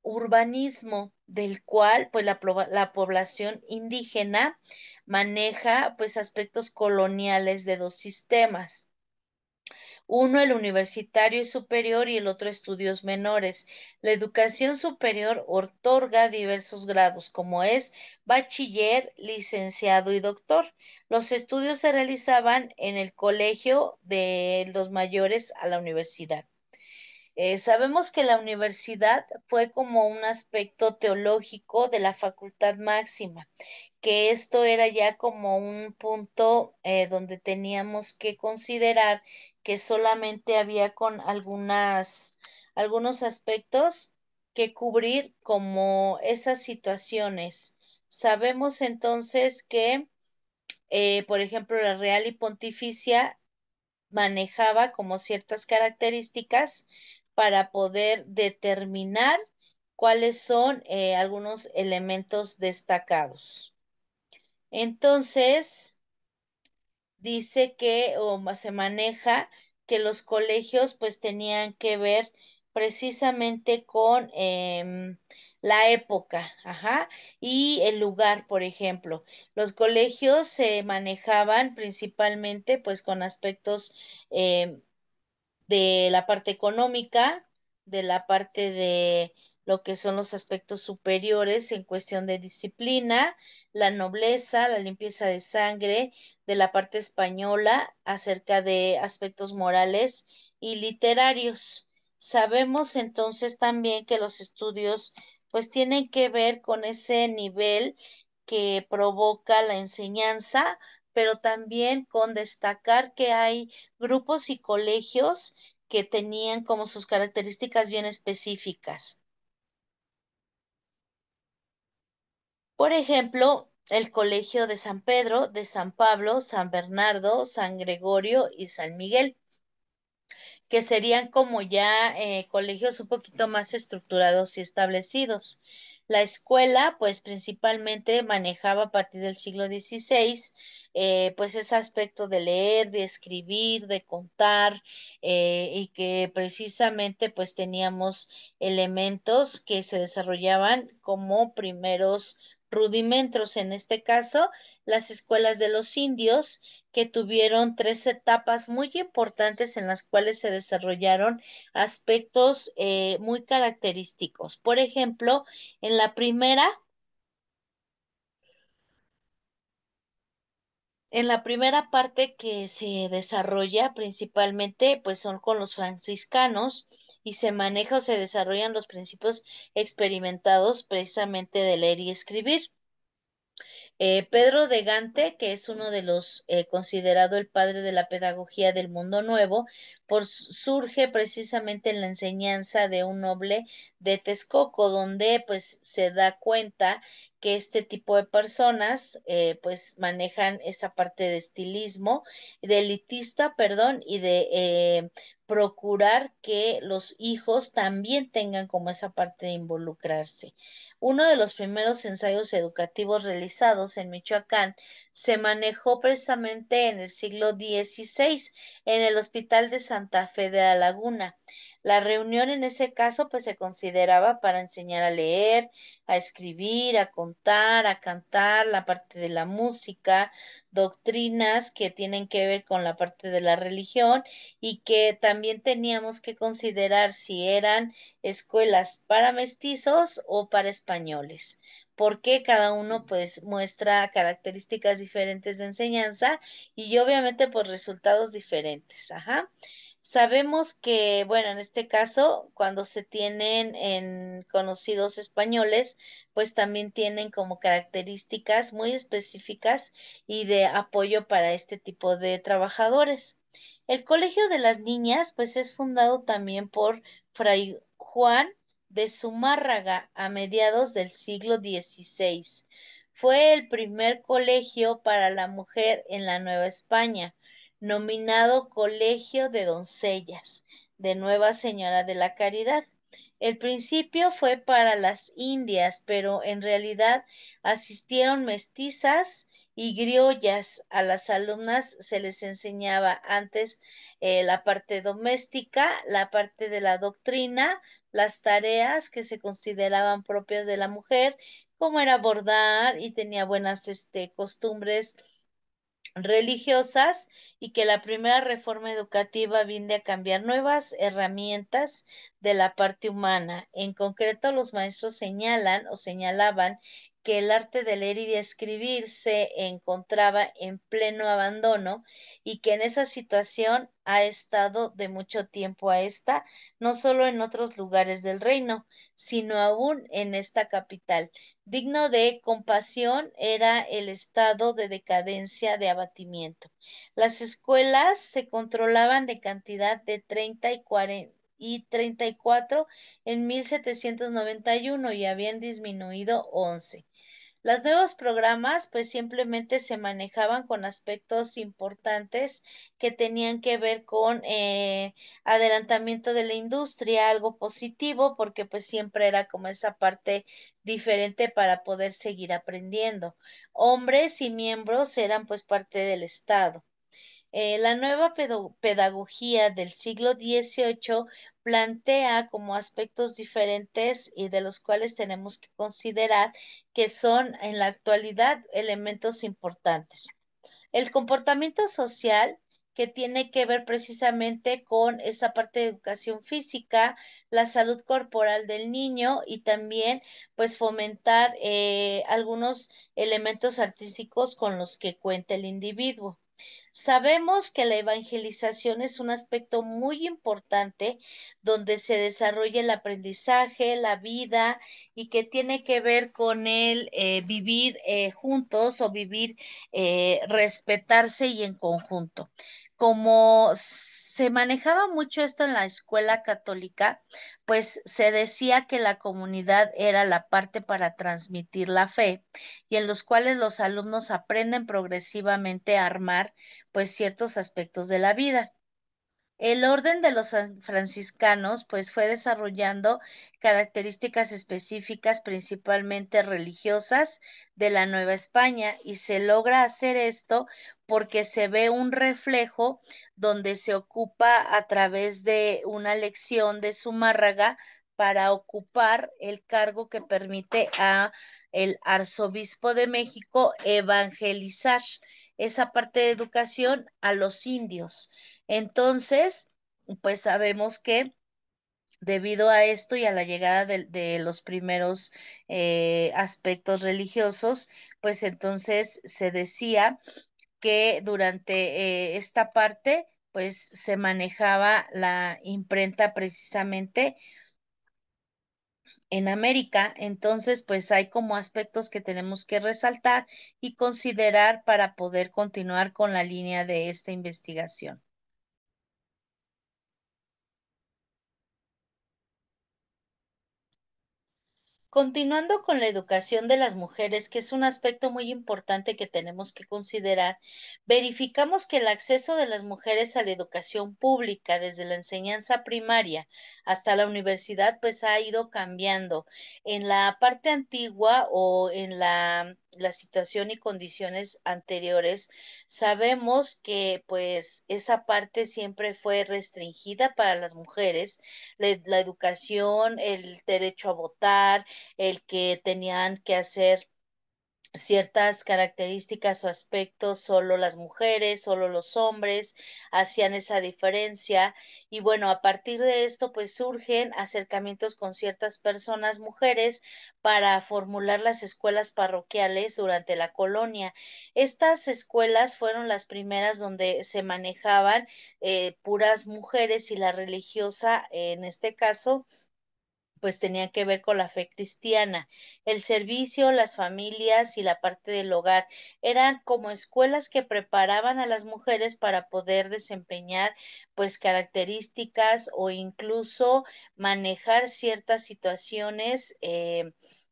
urbanismo, del cual pues la población indígena maneja pues aspectos coloniales de dos sistemas. Uno el universitario y superior y el otro estudios menores. La educación superior otorga diversos grados, como es bachiller, licenciado y doctor. Los estudios se realizaban en el colegio de los mayores a la universidad. Sabemos que la universidad fue como un aspecto teológico de la facultad máxima, que esto era ya como un punto donde teníamos que considerar que solamente había con algunos aspectos que cubrir como esas situaciones. Sabemos entonces que, por ejemplo, la Real y Pontificia manejaba como ciertas características para poder determinar cuáles son algunos elementos destacados. Entonces, dice que se maneja que los colegios pues tenían que ver precisamente con la época, ajá, y el lugar, por ejemplo. Los colegios se manejaban principalmente pues con aspectos em, de la parte económica, de la parte de lo que son los aspectos superiores en cuestión de disciplina, la nobleza, la limpieza de sangre, de la parte española acerca de aspectos morales y literarios. Sabemos entonces también que los estudios pues tienen que ver con ese nivel que provoca la enseñanza, pero también con destacar que hay grupos y colegios que tenían como sus características bien específicas. Por ejemplo, el Colegio de San Pedro, de San Pablo, San Bernardo, San Gregorio y San Miguel, que serían como ya colegios un poquito más estructurados y establecidos. La escuela, pues principalmente manejaba a partir del siglo XVI, pues ese aspecto de leer, de escribir, de contar, y que precisamente pues teníamos elementos que se desarrollaban como primeros rudimentos, en este caso, las escuelas de los indios, que tuvieron tres etapas muy importantes en las cuales se desarrollaron aspectos muy característicos. Por ejemplo, en la primera, en la primera parte que se desarrolla principalmente, pues son con los franciscanos y se maneja o se desarrollan los principios experimentados precisamente de leer y escribir. Pedro de Gante, que es uno de los considerado el padre de la pedagogía del mundo nuevo, surge precisamente en la enseñanza de un noble de Texcoco, donde pues se da cuenta que este tipo de personas pues manejan esa parte de estilismo, de elitista, perdón, y de procurar que los hijos también tengan como esa parte de involucrarse. Uno de los primeros ensayos educativos realizados en Michoacán se manejó precisamente en el siglo XVI en el Hospital de Santa Fe de la Laguna. La reunión en ese caso pues se consideraba para enseñar a leer, a escribir, a contar, a cantar, la parte de la música, doctrinas que tienen que ver con la parte de la religión y que también teníamos que considerar si eran escuelas para mestizos o para españoles, porque cada uno pues muestra características diferentes de enseñanza y obviamente pues resultados diferentes. Ajá. Sabemos que, bueno, en este caso, cuando se tienen en conocidos españoles, pues también tienen como características muy específicas y de apoyo para este tipo de trabajadores. El Colegio de las Niñas, pues es fundado también por Fray Juan de Zumárraga a mediados del siglo XVI. Fue el primer colegio para la mujer en la Nueva España, nominado Colegio de Doncellas de Nueva Señora de la Caridad. El principio fue para las indias, pero en realidad asistieron mestizas y criollas. A las alumnas se les enseñaba antes la parte doméstica, la parte de la doctrina, las tareas que se consideraban propias de la mujer, como era bordar y tenía buenas costumbres religiosas y que la primera reforma educativa vinde a cambiar nuevas herramientas de la parte humana. En concreto, los maestros señalan o señalaban que el arte de leer y de escribir se encontraba en pleno abandono y que en esa situación ha estado de mucho tiempo a esta, no solo en otros lugares del reino, sino aún en esta capital. Digno de compasión era el estado de decadencia de abatimiento. Las escuelas se controlaban de cantidad de 30 y 40 y 34 en 1791 y habían disminuido 11. Los nuevos programas pues simplemente se manejaban con aspectos importantes que tenían que ver con adelantamiento de la industria, algo positivo porque pues siempre era como esa parte diferente para poder seguir aprendiendo. Hombres y miembros eran pues parte del Estado. La nueva pedagogía del siglo XVIII plantea como aspectos diferentes y de los cuales tenemos que considerar que son en la actualidad elementos importantes. El comportamiento social que tiene que ver precisamente con esa parte de educación física, la salud corporal del niño y también pues fomentar algunos elementos artísticos con los que cuenta el individuo. Sabemos que la evangelización es un aspecto muy importante donde se desarrolla el aprendizaje, la vida y que tiene que ver con el vivir juntos o vivir, respetarse y en conjunto. Como se manejaba mucho esto en la escuela católica, pues se decía que la comunidad era la parte para transmitir la fe y en los cuales los alumnos aprenden progresivamente a armar pues ciertos aspectos de la vida. El orden de los franciscanos pues fue desarrollando características específicas principalmente religiosas de la Nueva España y se logra hacer esto porque se ve un reflejo donde se ocupa a través de una lección de Zumárraga para ocupar el cargo que permite a el arzobispo de México evangelizar esa parte de educación a los indios. Entonces, pues sabemos que debido a esto y a la llegada de los primeros aspectos religiosos, pues entonces se decía que durante esta parte, pues se manejaba la imprenta precisamente en América. Entonces, pues hay como aspectos que tenemos que resaltar y considerar para poder continuar con la línea de esta investigación. Continuando con la educación de las mujeres, que es un aspecto muy importante que tenemos que considerar, verificamos que el acceso de las mujeres a la educación pública desde la enseñanza primaria hasta la universidad, pues ha ido cambiando. En la parte antigua o en la situación y condiciones anteriores, sabemos que pues esa parte siempre fue restringida para las mujeres, la educación, el derecho a votar, el que tenían que hacer ciertas características o aspectos, solo las mujeres, solo los hombres hacían esa diferencia. Y bueno, a partir de esto, pues surgen acercamientos con ciertas personas, mujeres, para formular las escuelas parroquiales durante la colonia. Estas escuelas fueron las primeras donde se manejaban puras mujeres y la religiosa, en este caso, pues tenía que ver con la fe cristiana. El servicio, las familias y la parte del hogar eran como escuelas que preparaban a las mujeres para poder desempeñar pues características o incluso manejar ciertas situaciones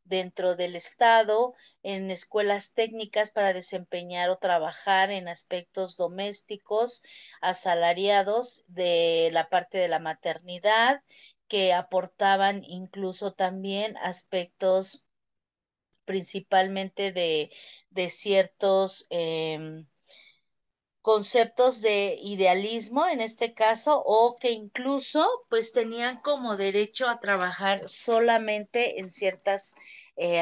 dentro del Estado, en escuelas técnicas para desempeñar o trabajar en aspectos domésticos, asalariados de la parte de la maternidad, que aportaban incluso también aspectos principalmente de ciertos conceptos de idealismo en este caso, o que incluso pues tenían como derecho a trabajar solamente en ciertas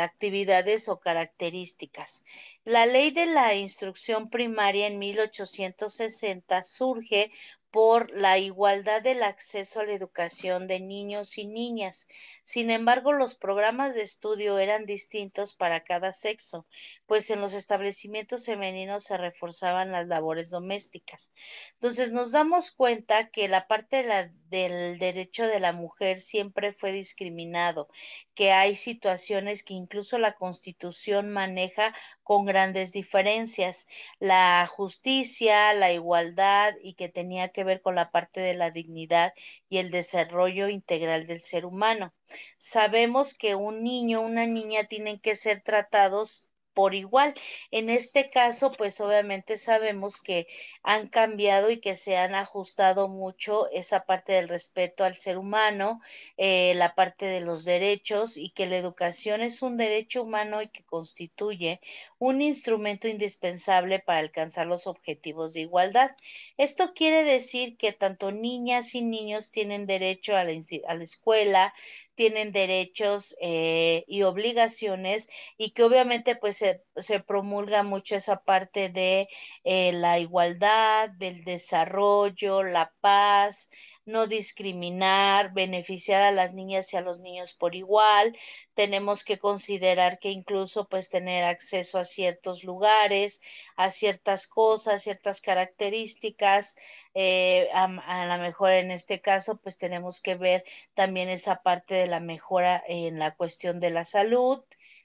actividades o características. La ley de la instrucción primaria en 1860 surge por la igualdad del acceso a la educación de niños y niñas. Sin embargo, los programas de estudio eran distintos para cada sexo, pues en los establecimientos femeninos se reforzaban las labores domésticas. Entonces nos damos cuenta que la parte del derecho de la mujer siempre fue discriminado, que hay situaciones que incluso la Constitución maneja con grandes diferencias, la justicia, la igualdad y que tenía que ver con la parte de la dignidad y el desarrollo integral del ser humano. Sabemos que un niño, una niña tienen que ser tratados por igual. En este caso, pues obviamente sabemos que han cambiado y que se han ajustado mucho esa parte del respeto al ser humano, la parte de los derechos y que la educación es un derecho humano y que constituye un instrumento indispensable para alcanzar los objetivos de igualdad. Esto quiere decir que tanto niñas y niños tienen derecho a a la escuela, tienen derechos y obligaciones y que obviamente pues se promulga mucho esa parte de la igualdad, del desarrollo, la paz, no discriminar, beneficiar a las niñas y a los niños por igual. Tenemos que considerar que incluso pues tener acceso a ciertos lugares, a ciertas cosas, ciertas características. A lo mejor en este caso pues tenemos que ver también esa parte de la mejora en la cuestión de la salud,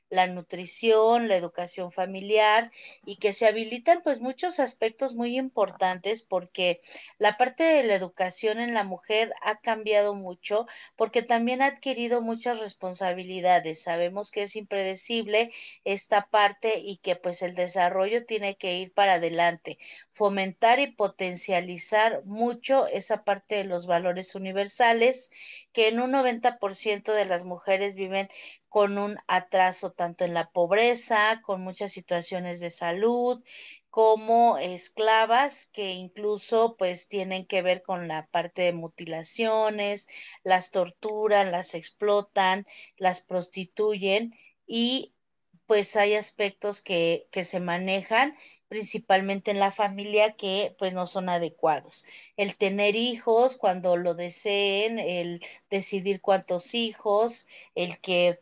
la nutrición, la educación familiar y que se habilitan pues muchos aspectos muy importantes porque la parte de la educación en la mujer ha cambiado mucho porque también ha adquirido muchas responsabilidades. Sabemos que es impredecible esta parte y que pues el desarrollo tiene que ir para adelante, fomentar y potencializar mucho esa parte de los valores universales que en un 90% de las mujeres viven con un atraso tanto en la pobreza, con muchas situaciones de salud, como esclavas que incluso pues tienen que ver con la parte de mutilaciones, las torturan, las explotan, las prostituyen y pues hay aspectos que se manejan principalmente en la familia que pues no son adecuados. El tener hijos cuando lo deseen, el decidir cuántos hijos, el que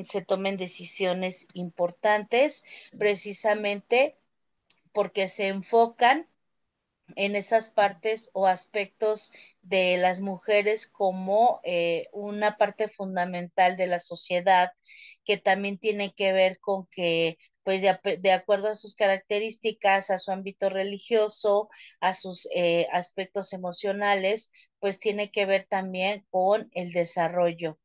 se tomen decisiones importantes precisamente porque se enfocan en esas partes o aspectos de las mujeres como una parte fundamental de la sociedad que también tiene que ver con que pues de acuerdo a sus características, a su ámbito religioso, a sus aspectos emocionales, pues tiene que ver también con el desarrollo.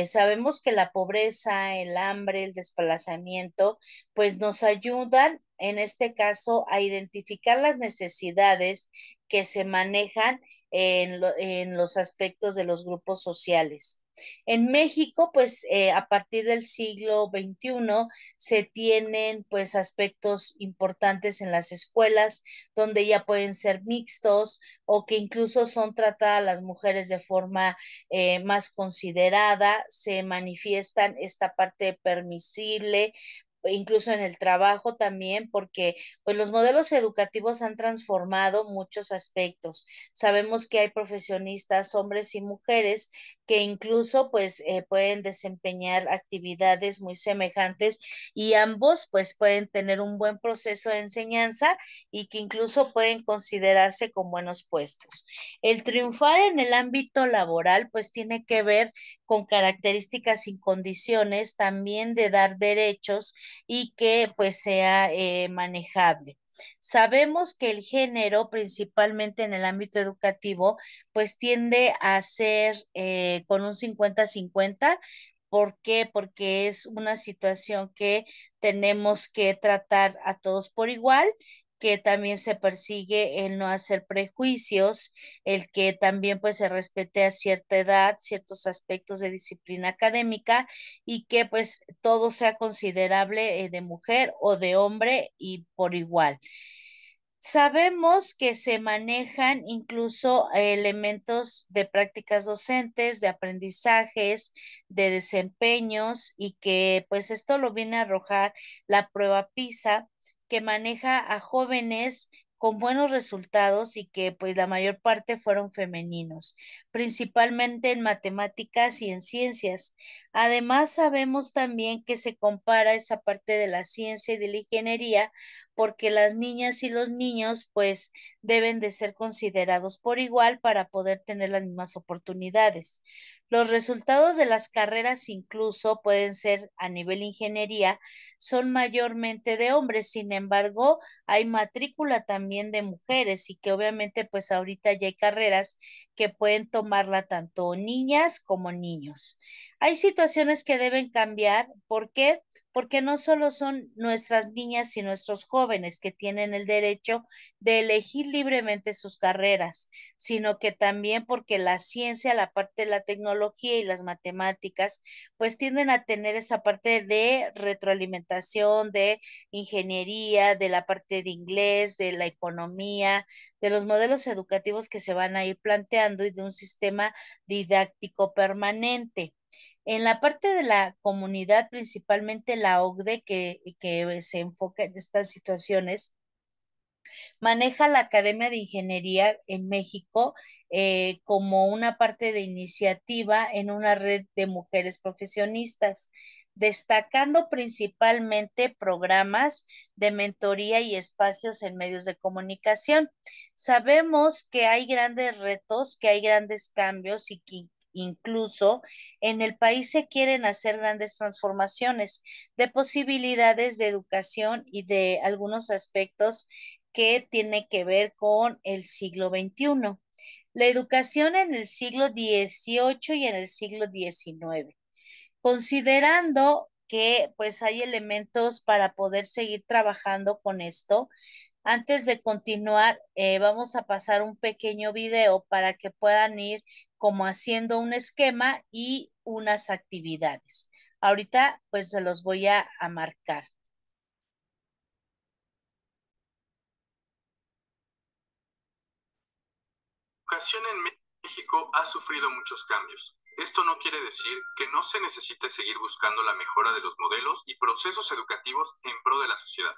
Sabemos que la pobreza, el hambre, el desplazamiento, pues nos ayudan en este caso a identificar las necesidades que se manejan en los aspectos de los grupos sociales. En México, pues a partir del siglo XXI se tienen pues aspectos importantes en las escuelas donde ya pueden ser mixtos o que incluso son tratadas las mujeres de forma más considerada, se manifiestan esta parte permisible, incluso en el trabajo también, porque pues los modelos educativos han transformado muchos aspectos. Sabemos que hay profesionistas, hombres y mujeres, que incluso pues pueden desempeñar actividades muy semejantes y ambos pues pueden tener un buen proceso de enseñanza y que incluso pueden considerarse con buenos puestos. El triunfar en el ámbito laboral pues tiene que ver con características y condiciones también de dar derechos y que pues sea manejable. Sabemos que el género, principalmente en el ámbito educativo, pues tiende a ser con un 50-50. ¿Por qué? Porque es una situación que tenemos que tratar a todos por igual, que también se persigue el no hacer prejuicios, el que también pues se respete a cierta edad, ciertos aspectos de disciplina académica y que pues todo sea considerable de mujer o de hombre y por igual. Sabemos que se manejan incluso elementos de prácticas docentes, de aprendizajes, de desempeños y que pues esto lo viene a arrojar la prueba PISA que maneja a jóvenes con buenos resultados y que pues la mayor parte fueron femeninos, principalmente en matemáticas y en ciencias. Además, sabemos también que se compara esa parte de la ciencia y de la ingeniería porque las niñas y los niños pues deben de ser considerados por igual para poder tener las mismas oportunidades. Los resultados de las carreras incluso pueden ser a nivel ingeniería, son mayormente de hombres, sin embargo, hay matrícula también de mujeres y que obviamente pues ahorita ya hay carreras que pueden tomarla tanto niñas como niños. Hay situaciones que deben cambiar, ¿por qué? Porque no solo son nuestras niñas y nuestros jóvenes que tienen el derecho de elegir libremente sus carreras, sino que también porque la ciencia, la parte de la tecnología y las matemáticas, pues tienden a tener esa parte de retroalimentación, de ingeniería, de la parte de inglés, de la economía, de los modelos educativos que se van a ir planteando y de un sistema didáctico permanente. En la parte de la comunidad, principalmente la OCDE, que se enfoca en estas situaciones, maneja la Academia de Ingeniería en México como una parte de iniciativa en una red de mujeres profesionistas, destacando principalmente programas de mentoría y espacios en medios de comunicación. Sabemos que hay grandes retos, que hay grandes cambios y que incluso en el país se quieren hacer grandes transformaciones de posibilidades de educación y de algunos aspectos que tiene que ver con el siglo XXI. La educación en el siglo XVIII y en el siglo XIX, considerando que pues hay elementos para poder seguir trabajando con esto. Antes de continuar, vamos a pasar un pequeño video para que puedan ir como haciendo un esquema y unas actividades. Ahorita pues se los voy a marcar. educación en México ha sufrido muchos cambios. Esto no quiere decir que no se necesite seguir buscando la mejora de los modelos y procesos educativos en pro de la sociedad.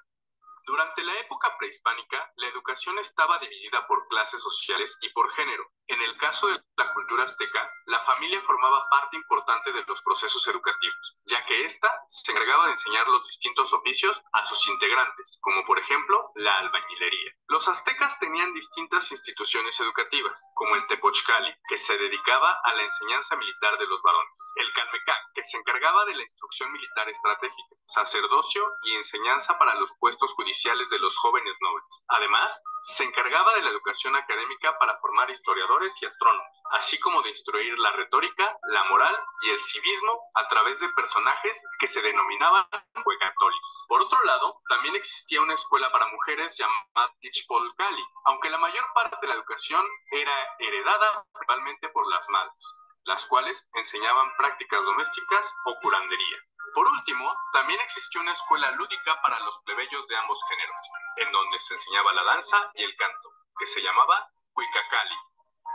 Durante la época prehispánica, la educación estaba dividida por clases sociales y por género. En el caso de la cultura azteca, la familia formaba parte importante de los procesos educativos, ya que ésta se encargaba de enseñar los distintos oficios a sus integrantes, como por ejemplo la albañilería. Los aztecas tenían distintas instituciones educativas, como el Tepochcali, que se dedicaba a la enseñanza militar de los varones, el Calmecán, que se encargaba de la instrucción militar estratégica, sacerdocio y enseñanza para los puestos judiciales de los jóvenes nobles. Además, se encargaba de la educación académica para formar historiadores y astrónomos, así como de instruir la retórica, la moral y el civismo a través de personajes que se denominaban huecatolis. Por otro lado, también existía una escuela para mujeres llamada Ichpolcali, aunque la mayor parte de la educación era heredada principalmente por las madres, las cuales enseñaban prácticas domésticas o curandería. Por último, también existió una escuela lúdica para los plebeyos de ambos géneros, en donde se enseñaba la danza y el canto, que se llamaba Huicacali.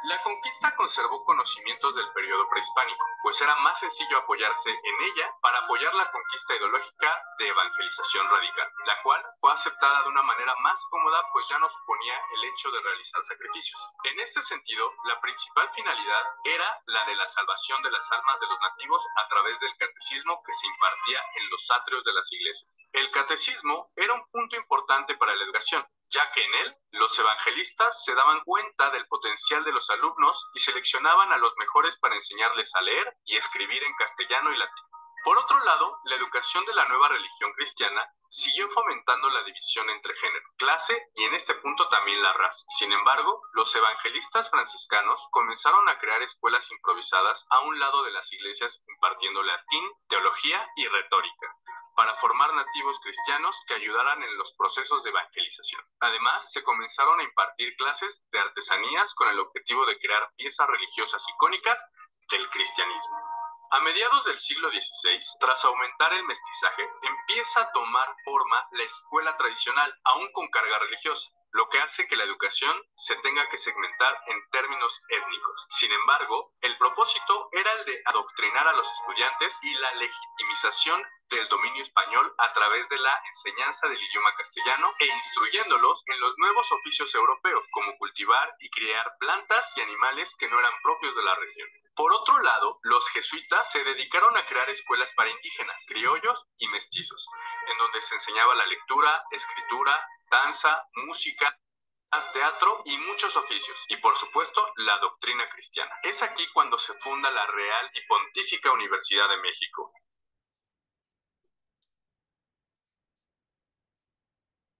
La conquista conservó conocimientos del periodo prehispánico, pues era más sencillo apoyarse en ella para apoyar la conquista ideológica de evangelización radical, la cual fue aceptada de una manera más cómoda, pues ya no suponía el hecho de realizar sacrificios. En este sentido, la principal finalidad era la de la salvación de las almas de los nativos a través del catecismo que se impartía en los atrios de las iglesias. El catecismo era un punto importante para la educación, ya que en él los evangelistas se daban cuenta del potencial de los alumnos y seleccionaban a los mejores para enseñarles a leer y escribir en castellano y latín. Por otro lado, la educación de la nueva religión cristiana siguió fomentando la división entre género, clase y en este punto también la raza. Sin embargo, los evangelistas franciscanos comenzaron a crear escuelas improvisadas a un lado de las iglesias impartiendo latín, teología y retórica, para formar nativos cristianos que ayudaran en los procesos de evangelización. Además, se comenzaron a impartir clases de artesanías con el objetivo de crear piezas religiosas icónicas del cristianismo. A mediados del siglo XVI, tras aumentar el mestizaje, empieza a tomar forma la escuela tradicional, aún con carga religiosa, lo que hace que la educación se tenga que segmentar en términos étnicos. Sin embargo, el propósito era el de adoctrinar a los estudiantes y la legitimización del dominio español a través de la enseñanza del idioma castellano e instruyéndolos en los nuevos oficios europeos, como cultivar y criar plantas y animales que no eran propios de la región. Por otro lado, los jesuitas se dedicaron a crear escuelas para indígenas, criollos y mestizos, en donde se enseñaba la lectura, escritura, danza, música, teatro y muchos oficios, y por supuesto la doctrina cristiana. Es aquí cuando se funda la Real y Pontífica Universidad de México,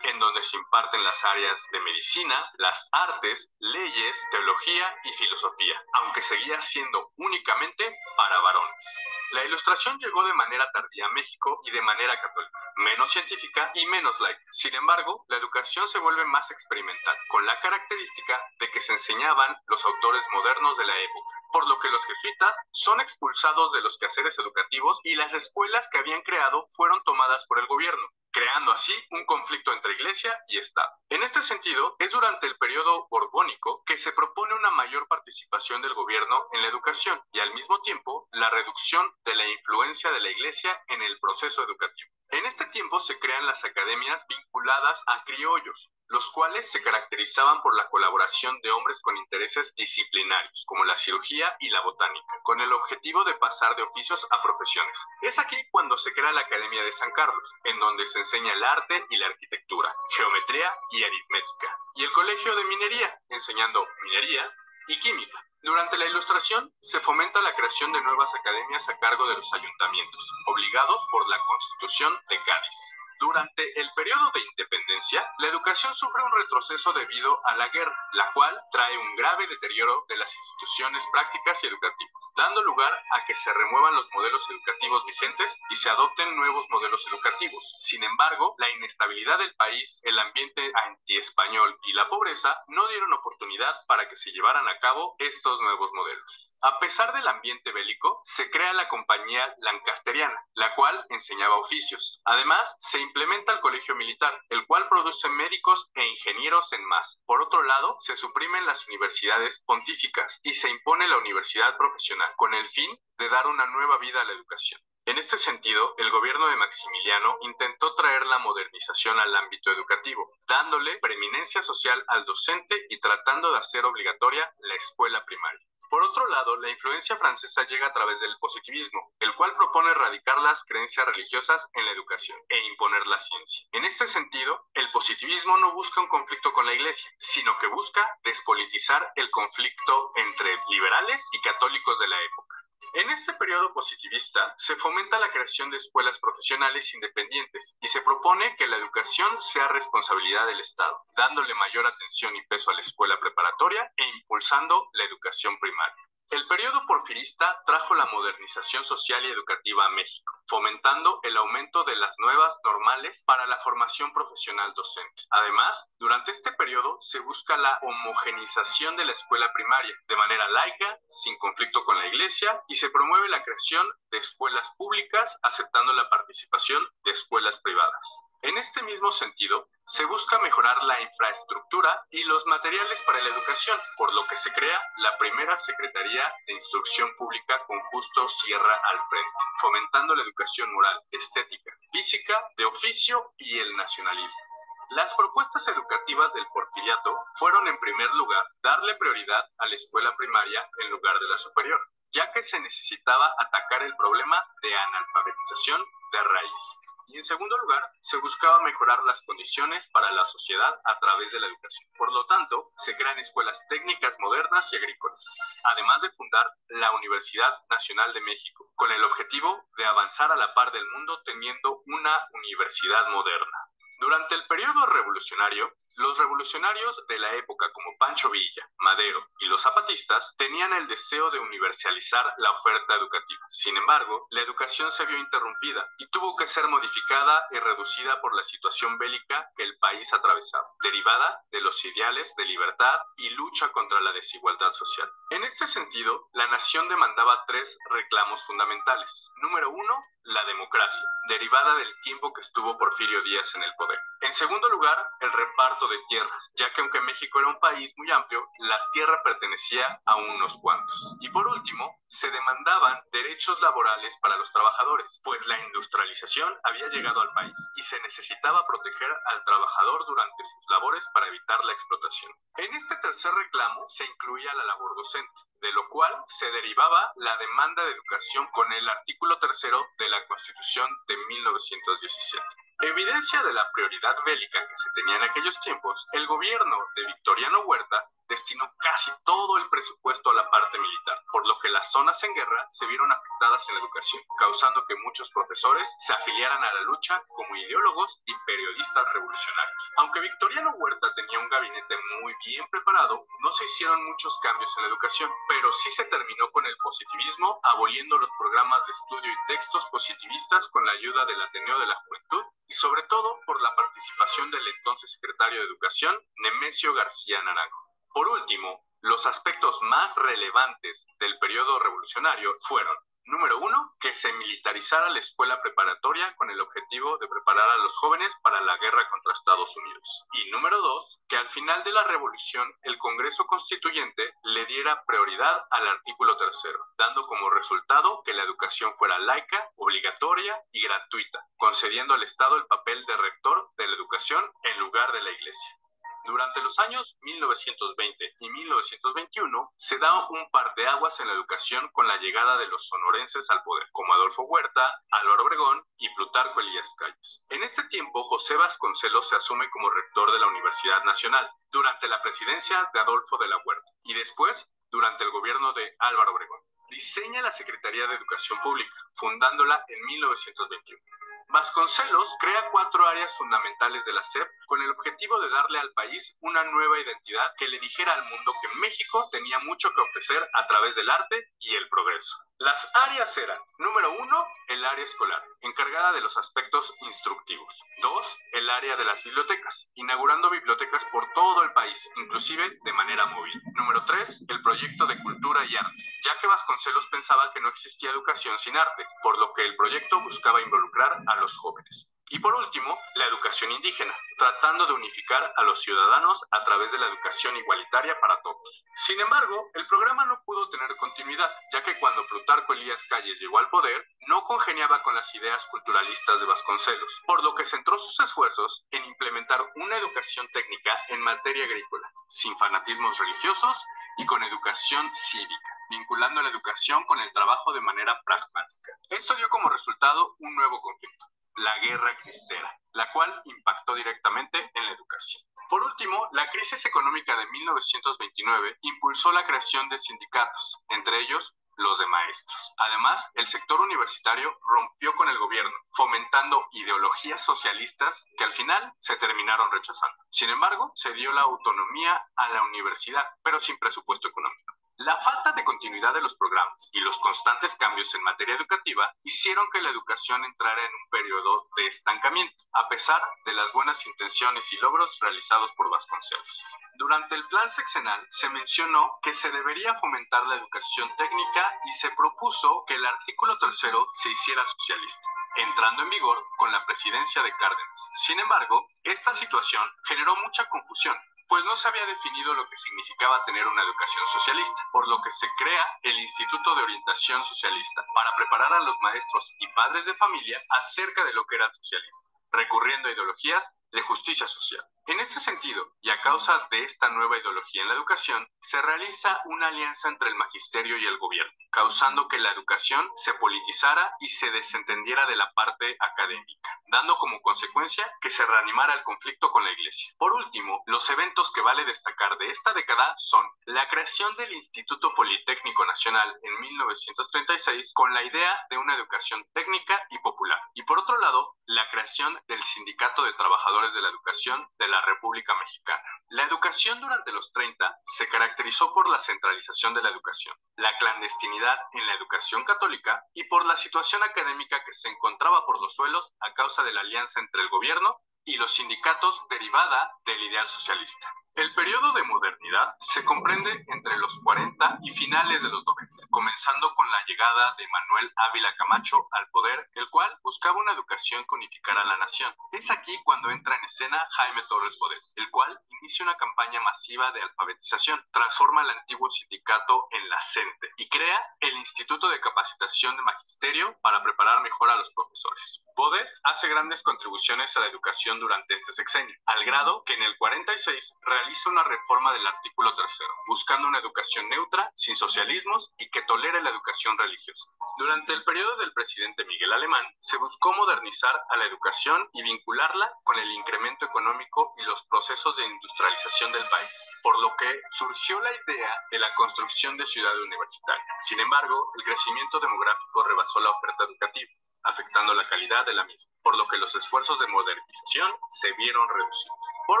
en donde se imparten las áreas de medicina, las artes, leyes, teología y filosofía, aunque seguía siendo únicamente para varones. La Ilustración llegó de manera tardía a México y de manera católica, menos científica y menos laica. Sin embargo, la educación se vuelve más experimental, con la característica de que se enseñaban los autores modernos de la época, por lo que los jesuitas son expulsados de los quehaceres educativos y las escuelas que habían creado fueron tomadas por el gobierno, creando así un conflicto entre Iglesia y Estado. En este sentido, es durante el periodo borbónico que se propone una mayor participación del gobierno en la educación y al mismo tiempo la reducción de la influencia de la Iglesia en el proceso educativo. En este tiempo se crean las academias vinculadas a criollos, los cuales se caracterizaban por la colaboración de hombres con intereses disciplinarios, como la cirugía y la botánica, con el objetivo de pasar de oficios a profesiones. Es aquí cuando se crea la Academia de San Carlos, en donde se enseña el arte y la arquitectura, geometría y aritmética, y el Colegio de Minería, enseñando minería y química. Durante la Ilustración se fomenta la creación de nuevas academias a cargo de los ayuntamientos, obligados por la Constitución de Cádiz. Durante el periodo de independencia, la educación sufre un retroceso debido a la guerra, la cual trae un grave deterioro de las instituciones prácticas y educativas, dando lugar a que se remuevan los modelos educativos vigentes y se adopten nuevos modelos educativos. Sin embargo, la inestabilidad del país, el ambiente antiespañol y la pobreza no dieron oportunidad para que se llevaran a cabo estos nuevos modelos. A pesar del ambiente bélico, se crea la compañía lancasteriana, la cual enseñaba oficios. Además, se implementa el colegio militar, el cual produce médicos e ingenieros en masa. Por otro lado, se suprimen las universidades pontíficas y se impone la universidad profesional, con el fin de dar una nueva vida a la educación. En este sentido, el gobierno de Maximiliano intentó traer la modernización al ámbito educativo, dándole preeminencia social al docente y tratando de hacer obligatoria la escuela primaria. Por otro lado, la influencia francesa llega a través del positivismo, el cual propone erradicar las creencias religiosas en la educación e imponer la ciencia. En este sentido, el positivismo no busca un conflicto con la Iglesia, sino que busca despolitizar el conflicto entre liberales y católicos de la época. En este periodo positivista se fomenta la creación de escuelas profesionales independientes y se propone que la educación sea responsabilidad del Estado, dándole mayor atención y peso a la escuela preparatoria e impulsando la educación primaria. El periodo porfirista trajo la modernización social y educativa a México, fomentando el aumento de las nuevas normales para la formación profesional docente. Además, durante este periodo se busca la homogenización de la escuela primaria, de manera laica, sin conflicto con la Iglesia, y se promueve la creación de escuelas públicas, aceptando la participación de escuelas privadas. En este mismo sentido, se busca mejorar la infraestructura y los materiales para la educación, por lo que se crea la primera Secretaría de Instrucción Pública con Justo Sierra al frente, fomentando la educación moral, estética, física, de oficio y el nacionalismo. Las propuestas educativas del porfiriato fueron, en primer lugar, darle prioridad a la escuela primaria en lugar de la superior, ya que se necesitaba atacar el problema de analfabetización de raíz. Y en segundo lugar, se buscaba mejorar las condiciones para la sociedad a través de la educación. Por lo tanto, se crean escuelas técnicas modernas y agrícolas, además de fundar la Universidad Nacional de México, con el objetivo de avanzar a la par del mundo teniendo una universidad moderna. Durante el periodo revolucionario, los revolucionarios de la época como Pancho Villa, Madero y los zapatistas tenían el deseo de universalizar la oferta educativa. Sin embargo, la educación se vio interrumpida y tuvo que ser modificada y reducida por la situación bélica que el país atravesaba, derivada de los ideales de libertad y lucha contra la desigualdad social. En este sentido, la nación demandaba tres reclamos fundamentales. Número uno, la democracia, derivada del tiempo que estuvo Porfirio Díaz en el poder. En segundo lugar, el reparto de tierras, ya que aunque México era un país muy amplio, la tierra pertenecía a unos cuantos. Y por último, se demandaban derechos laborales para los trabajadores, pues la industrialización había llegado al país y se necesitaba proteger al trabajador durante sus labores para evitar la explotación. En este tercer reclamo se incluía la labor docente, de lo cual se derivaba la demanda de educación con el artículo 3 de la Constitución de 1917. Evidencia de la prioridad bélica que se tenía en aquellos tiempos, el gobierno de Victoriano Huerta destinó casi todo el presupuesto a la parte militar, por lo que las zonas en guerra se vieron afectadas en la educación, causando que muchos profesores se afiliaran a la lucha como ideólogos y periodistas revolucionarios. Aunque Victoriano Huerta tenía un gabinete muy bien preparado, no se hicieron muchos cambios en la educación, pero sí se terminó con el positivismo, aboliendo los programas de estudio y textos positivistas con la ayuda del Ateneo de la Juventud y sobre todo por la participación del entonces secretario de Educación, Nemesio García Naranjo. Por último, los aspectos más relevantes del periodo revolucionario fueron: número uno, que se militarizara la escuela preparatoria con el objetivo de preparar a los jóvenes para la guerra contra Estados Unidos. Y número dos, que al final de la revolución el Congreso Constituyente le diera prioridad al artículo 3, dando como resultado que la educación fuera laica, obligatoria y gratuita, concediendo al Estado el papel de rector de la educación en lugar de la Iglesia. Durante los años 1920 y 1921 se da un parteaguas en la educación con la llegada de los sonorenses al poder, como Adolfo Huerta, Álvaro Obregón y Plutarco Elías Calles. En este tiempo, José Vasconcelos se asume como rector de la Universidad Nacional durante la presidencia de Adolfo de la Huerta y después durante el gobierno de Álvaro Obregón. Diseña la Secretaría de Educación Pública, fundándola en 1921. Vasconcelos crea 4 áreas fundamentales de la SEP con el objetivo de darle al país una nueva identidad que le dijera al mundo que México tenía mucho que ofrecer a través del arte y el progreso. Las áreas eran: número 1, el el área escolar, encargada de los aspectos instructivos. 2. El área de las bibliotecas, inaugurando bibliotecas por todo el país, inclusive de manera móvil. Número 3. El proyecto de cultura y arte, ya que Vasconcelos pensaba que no existía educación sin arte, por lo que el proyecto buscaba involucrar a los jóvenes. Y por último, la educación indígena, tratando de unificar a los ciudadanos a través de la educación igualitaria para todos. Sin embargo, el programa no pudo tener continuidad, ya que cuando Plutarco Elías Calles llegó al poder, no congeniaba con las ideas culturalistas de Vasconcelos, por lo que centró sus esfuerzos en implementar una educación técnica en materia agrícola, sin fanatismos religiosos y con educación cívica, vinculando la educación con el trabajo de manera pragmática. Esto dio como resultado un nuevo conflicto, la Guerra Cristera, la cual impactó directamente en la educación. Por último, la crisis económica de 1929 impulsó la creación de sindicatos, entre ellos los de maestros. Además, el sector universitario rompió con el gobierno, fomentando ideologías socialistas que al final se terminaron rechazando. Sin embargo, se dio la autonomía a la universidad, pero sin presupuesto económico. La falta de continuidad de los programas y los constantes cambios en materia educativa hicieron que la educación entrara en un periodo de estancamiento, a pesar de las buenas intenciones y logros realizados por Vasconcelos. Durante el plan sexenal se mencionó que se debería fomentar la educación técnica y se propuso que el artículo 3º se hiciera socialista, entrando en vigor con la presidencia de Cárdenas. Sin embargo, esta situación generó mucha confusión, pues no se había definido lo que significaba tener una educación socialista, por lo que se crea el Instituto de Orientación Socialista para preparar a los maestros y padres de familia acerca de lo que era el socialismo, recurriendo a ideologías de justicia social. En este sentido, y a causa de esta nueva ideología en la educación, se realiza una alianza entre el magisterio y el gobierno, causando que la educación se politizara y se desentendiera de la parte académica, dando como consecuencia que se reanimara el conflicto con la Iglesia. Por último, los eventos que vale destacar de esta década son la creación del Instituto Politécnico Nacional en 1936 con la idea de una educación técnica y popular, y por otro lado, la creación del Sindicato de Trabajadores de la Educación de la República Mexicana. La educación durante los 30 se caracterizó por la centralización de la educación, la clandestinidad en la educación católica y por la situación académica que se encontraba por los suelos a causa de la alianza entre el gobierno y los sindicatos derivada del ideal socialista. El periodo de modernidad se comprende entre los 40 y finales de los 90, comenzando con la llegada de Manuel Ávila Camacho al poder, el cual buscaba una educación que unificara a la nación. Es aquí cuando entra en escena Jaime Torres Bodet, el cual inicia una campaña masiva de alfabetización, transforma el antiguo sindicato en la CENTE y crea el Instituto de Capacitación de Magisterio para preparar mejor a los profesores. Bodet hace grandes contribuciones a la educación durante este sexenio, al grado que en el 46 realiza una reforma del artículo 3º, buscando una educación neutra, sin socialismos y que tolere la educación religiosa. Durante el periodo del presidente Miguel Alemán, se buscó modernizar a la educación y vincularla con el incremento económico y los procesos de industrialización del país, por lo que surgió la idea de la construcción de ciudad universitaria. Sin embargo, el crecimiento demográfico rebasó la oferta educativa, afectando la calidad de la misma, por lo que los esfuerzos de modernización se vieron reducidos. Por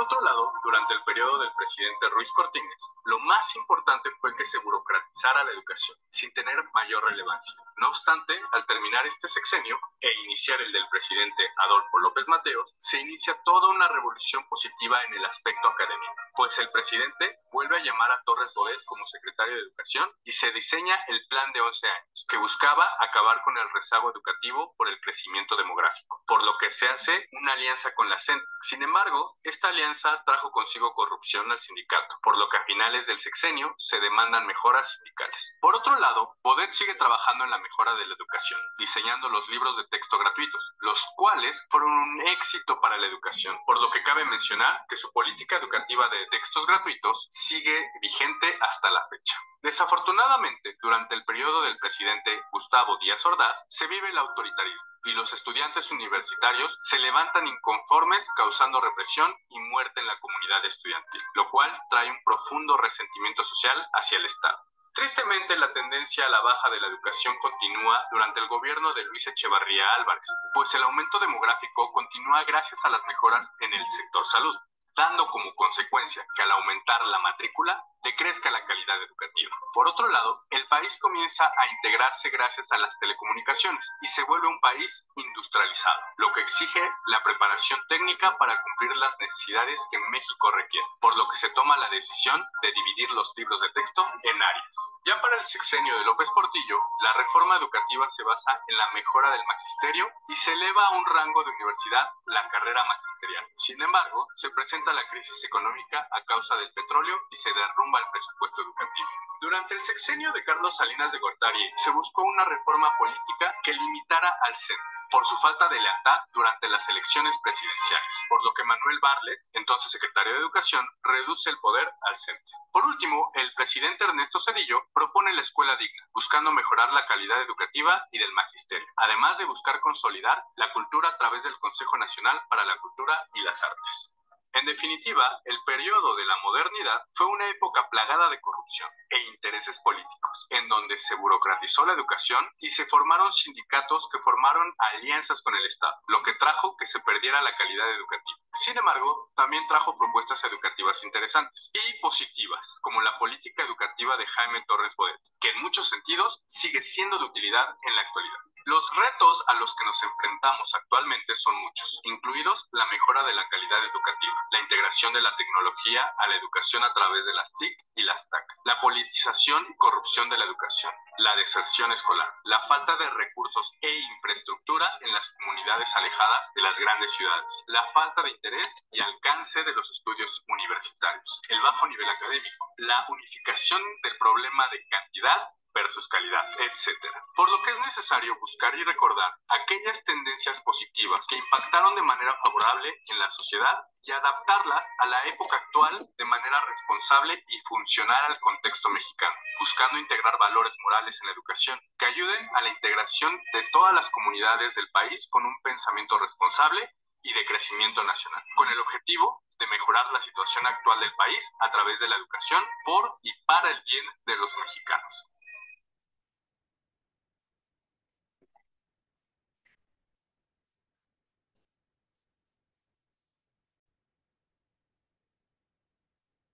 otro lado, durante el periodo del presidente Ruiz Cortines, lo más importante fue que se burocratizara la educación, sin tener mayor relevancia. No obstante, al terminar este sexenio e iniciar el del presidente Adolfo López Mateos, se inicia toda una revolución positiva en el aspecto académico, pues el presidente vuelve a llamar a Torres Bodet como secretario de Educación y se diseña el Plan de 11 años, que buscaba acabar con el rezago educativo por el crecimiento demográfico, por lo que se hace una alianza con la CENTE. Sin embargo, esta alianza trajo consigo corrupción al sindicato, por lo que a finales del sexenio se demandan mejoras sindicales. Por otro lado, Bodet sigue trabajando en la mejora de la educación, diseñando los libros de texto gratuitos, los cuales fueron un éxito para la educación, por lo que cabe mencionar que su política educativa de textos gratuitos sigue vigente hasta la fecha. Desafortunadamente, durante el periodo del presidente Gustavo Díaz Ordaz, se vive el autoritarismo y los estudiantes universitarios se levantan inconformes, causando represión y muerte en la comunidad estudiantil, lo cual trae un profundo resentimiento social hacia el Estado. Tristemente, la tendencia a la baja de la educación continúa durante el gobierno de Luis Echevarría Álvarez, pues el aumento demográfico continúa gracias a las mejoras en el sector salud, dando como consecuencia que al aumentar la matrícula, decrezca la calidad educativa. Por otro lado, el país comienza a integrarse gracias a las telecomunicaciones y se vuelve un país industrializado, lo que exige la preparación técnica para cumplir las necesidades que México requiere, por lo que se toma la decisión de dividir los libros de texto en áreas. Ya para el sexenio de López Portillo, la reforma educativa se basa en la mejora del magisterio y se eleva a un rango de universidad la carrera magisterial. Sin embargo, se presenta la crisis económica a causa del petróleo y se derrumba el presupuesto educativo. Durante el sexenio de Carlos Salinas de Gortari se buscó una reforma política que limitara al centro por su falta de lealtad durante las elecciones presidenciales, por lo que Manuel Bartlett, entonces secretario de Educación, reduce el poder al centro. Por último, el presidente Ernesto Zedillo propone la escuela digna, buscando mejorar la calidad educativa y del magisterio, además de buscar consolidar la cultura a través del Consejo Nacional para la Cultura y las Artes. En definitiva, el periodo de la modernidad fue una época plagada de corrupción e intereses políticos, en donde se burocratizó la educación y se formaron sindicatos que formaron alianzas con el Estado, lo que trajo que se perdiera la calidad educativa. Sin embargo, también trajo propuestas educativas interesantes y positivas, como la política educativa de Jaime Torres Bodet, que en muchos sentidos sigue siendo de utilidad en la actualidad. Los retos a los que nos enfrentamos actualmente son muchos, incluidos la mejora de la calidad educativa, la integración de la tecnología a la educación a través de las TIC y las TAC, la politización y corrupción de la educación, la deserción escolar, la falta de recursos e infraestructura en las comunidades alejadas de las grandes ciudades, la falta de interés y alcance de los estudios universitarios, el bajo nivel académico, la unificación del problema de cantidad versus calidad, etcétera. Por lo que es necesario buscar y recordar aquellas tendencias positivas que impactaron de manera favorable en la sociedad y adaptarlas a la época actual de manera responsable y funcional al contexto mexicano, buscando integrar valores morales en la educación que ayuden a la integración de todas las comunidades del país con un pensamiento responsable y de crecimiento nacional, con el objetivo de mejorar la situación actual del país a través de la educación por y para el bien de los mexicanos.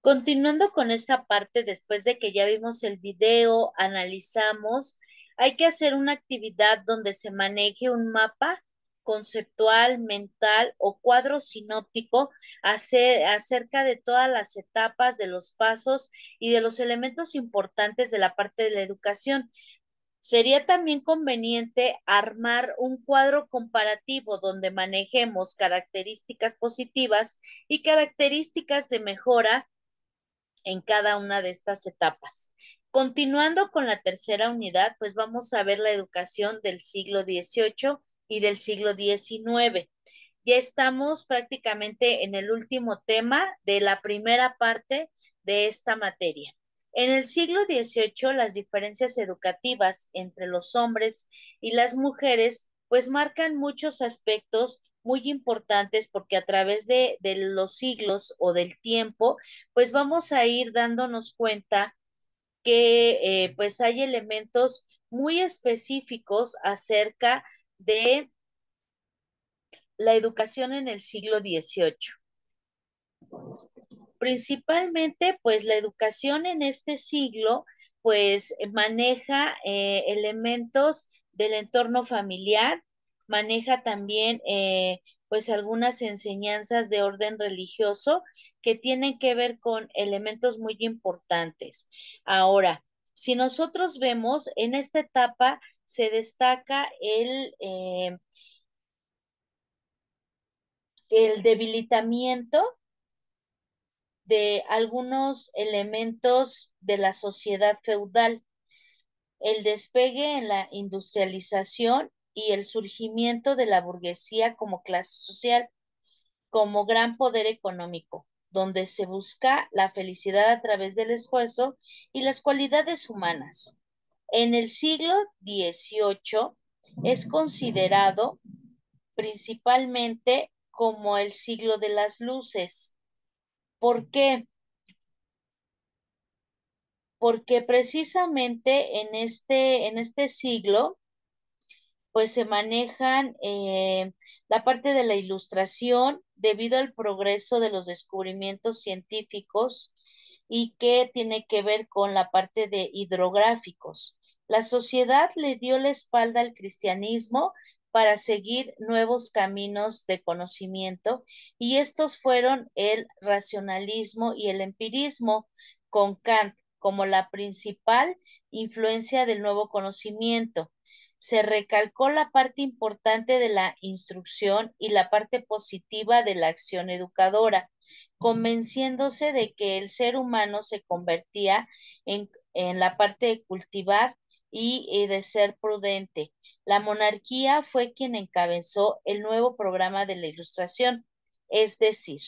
Continuando con esta parte, después de que ya vimos el video, analizamos, hay que hacer una actividad donde se maneje un mapa conceptual, mental o cuadro sinóptico acerca de todas las etapas, de los pasos y de los elementos importantes de la parte de la educación. Sería también conveniente armar un cuadro comparativo donde manejemos características positivas y características de mejora en cada una de estas etapas. Continuando con la tercera unidad, pues vamos a ver la educación del siglo XVIII y del siglo XIX. Ya estamos prácticamente en el último tema de la primera parte de esta materia. En el siglo XVIII, las diferencias educativas entre los hombres y las mujeres pues marcan muchos aspectos muy importantes porque a través de los siglos o del tiempo, pues vamos a ir dándonos cuenta que pues hay elementos muy específicos acerca de la educación en el siglo XVIII. Principalmente, pues la educación en este siglo, pues maneja elementos del entorno familiar, maneja también pues algunas enseñanzas de orden religioso que tienen que ver con elementos muy importantes. Ahora, si nosotros vemos en esta etapa se destaca el debilitamiento de algunos elementos de la sociedad feudal, el despegue en la industrialización y el surgimiento de la burguesía como clase social, como gran poder económico, donde se busca la felicidad a través del esfuerzo y las cualidades humanas. En el siglo XVIII es considerado principalmente como el siglo de las luces. ¿Por qué? Porque precisamente en este siglo, pues se manejan la parte de la ilustración debido al progreso de los descubrimientos científicos, y que tiene que ver con la parte de hidrográficos. La sociedad le dio la espalda al cristianismo para seguir nuevos caminos de conocimiento y estos fueron el racionalismo y el empirismo con Kant como la principal influencia del nuevo conocimiento. Se recalcó la parte importante de la instrucción y la parte positiva de la acción educadora, convenciéndose de que el ser humano se convertía en la parte de cultivar y de ser prudente. La monarquía fue quien encabezó el nuevo programa de la Ilustración, es decir,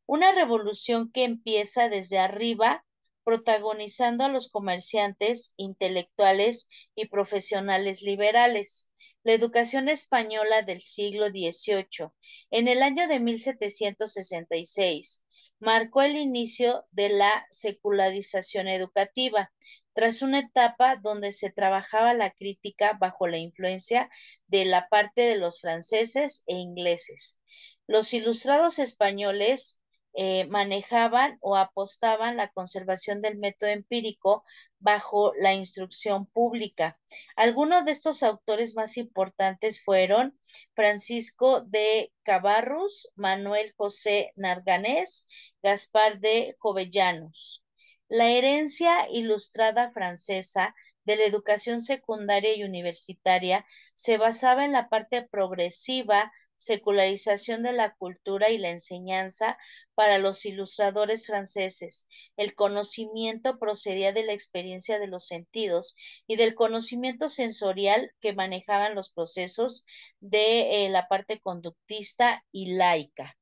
una revolución que empieza desde arriba, protagonizando a los comerciantes, intelectuales y profesionales liberales. La educación española del siglo XVIII, en el año de 1766, marcó el inicio de la secularización educativa, tras una etapa donde se trabajaba la crítica bajo la influencia de la parte de los franceses e ingleses. Los ilustrados españoles manejaban o apostaban la conservación del método empírico bajo la instrucción pública. Algunos de estos autores más importantes fueron Francisco de Cabarrus, Manuel José Narganés, Gaspar de Jovellanos. La herencia ilustrada francesa de la educación secundaria y universitaria se basaba en la parte progresiva, secularización de la cultura y la enseñanza para los ilustradores franceses. El conocimiento procedía de la experiencia de los sentidos y del conocimiento sensorial que manejaban los procesos de la parte conductista y laica.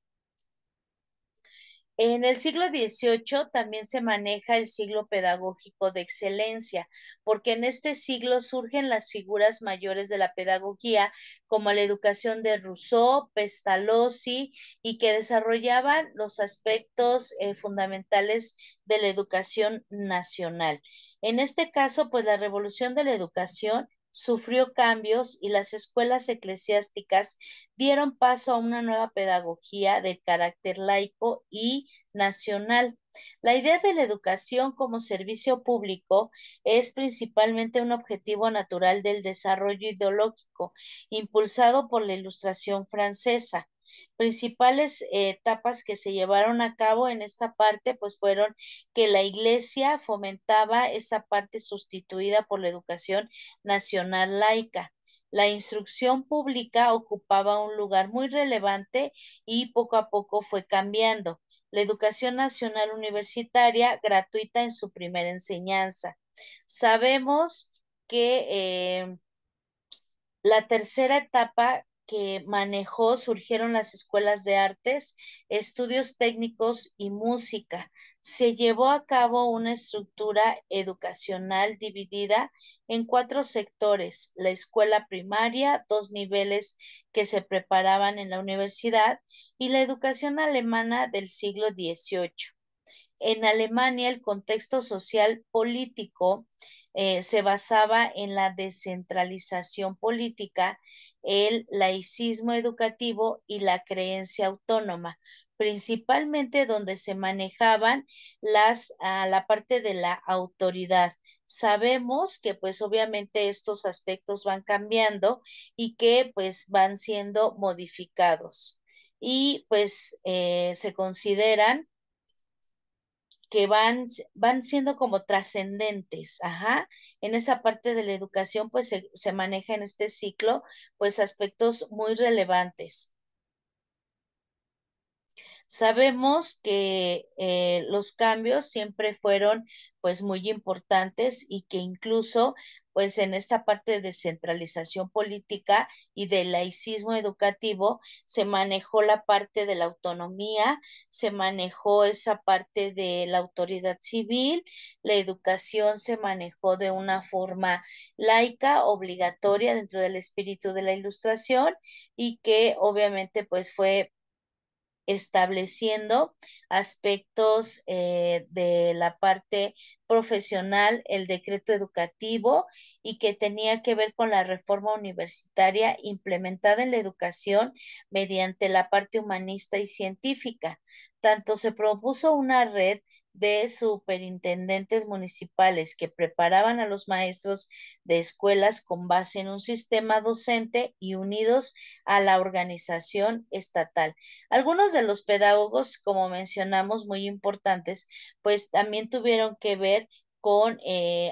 En el siglo XVIII también se maneja el siglo pedagógico de excelencia, porque en este siglo surgen las figuras mayores de la pedagogía, como la educación de Rousseau, Pestalozzi, y que desarrollaban los aspectos fundamentales de la educación nacional. En este caso, pues la revolución de la educación sufrió cambios y las escuelas eclesiásticas dieron paso a una nueva pedagogía de carácter laico y nacional. La idea de la educación como servicio público es principalmente un objetivo natural del desarrollo ideológico, impulsado por la Ilustración francesa. Principales etapas que se llevaron a cabo en esta parte, pues fueron que la Iglesia fomentaba esa parte sustituida por la educación nacional laica. La instrucción pública ocupaba un lugar muy relevante y poco a poco fue cambiando. La educación nacional universitaria gratuita en su primera enseñanza. Sabemos que la tercera etapa que manejó surgieron las escuelas de artes, estudios técnicos y música. Se llevó a cabo una estructura educacional dividida en 4 sectores: la escuela primaria, 2 niveles que se preparaban en la universidad, y la educación alemana del siglo XVIII. En Alemania, el contexto social político se basaba en la descentralización política, el laicismo educativo y la creencia autónoma, principalmente donde se manejaban la parte de la autoridad. Sabemos que pues obviamente estos aspectos van cambiando y que pues van siendo modificados y pues se consideran que van siendo como trascendentes, ajá. En esa parte de la educación, pues se maneja en este ciclo, pues aspectos muy relevantes. Sabemos que los cambios siempre fueron pues muy importantes y que incluso pues en esta parte de descentralización política y del laicismo educativo se manejó la parte de la autonomía, se manejó esa parte de la autoridad civil, la educación se manejó de una forma laica, obligatoria dentro del espíritu de la Ilustración y que obviamente pues fue estableciendo aspectos de la parte profesional, el decreto educativo y que tenía que ver con la reforma universitaria implementada en la educación mediante la parte humanista y científica. Tanto se propuso una red de superintendentes municipales que preparaban a los maestros de escuelas con base en un sistema docente y unidos a la organización estatal. Algunos de los pedagogos, como mencionamos, muy importantes, pues también tuvieron que ver con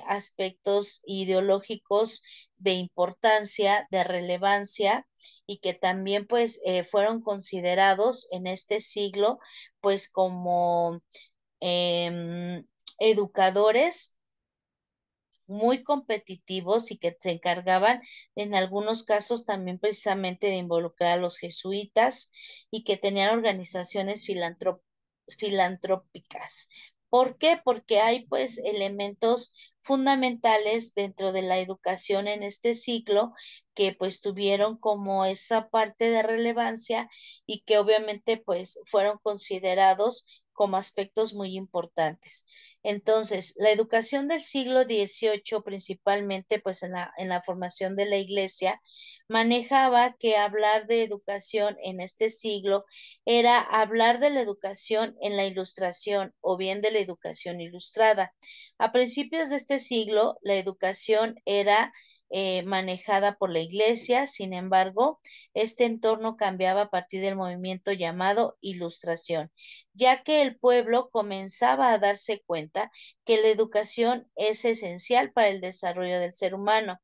aspectos ideológicos de importancia, de relevancia y que también pues fueron considerados en este siglo pues como educadores muy competitivos y que se encargaban en algunos casos también precisamente de involucrar a los jesuitas y que tenían organizaciones filantrópicas. ¿Por qué? Porque hay pues elementos fundamentales dentro de la educación en este ciclo que pues tuvieron como esa parte de relevancia y que obviamente pues fueron considerados como aspectos muy importantes. Entonces, la educación del siglo XVIII, principalmente pues en la formación de la iglesia, manejaba que hablar de educación en este siglo era hablar de la educación en la ilustración o bien de la educación ilustrada. A principios de este siglo, la educación era manejada por la iglesia, sin embargo, este entorno cambiaba a partir del movimiento llamado ilustración, ya que el pueblo comenzaba a darse cuenta que la educación es esencial para el desarrollo del ser humano,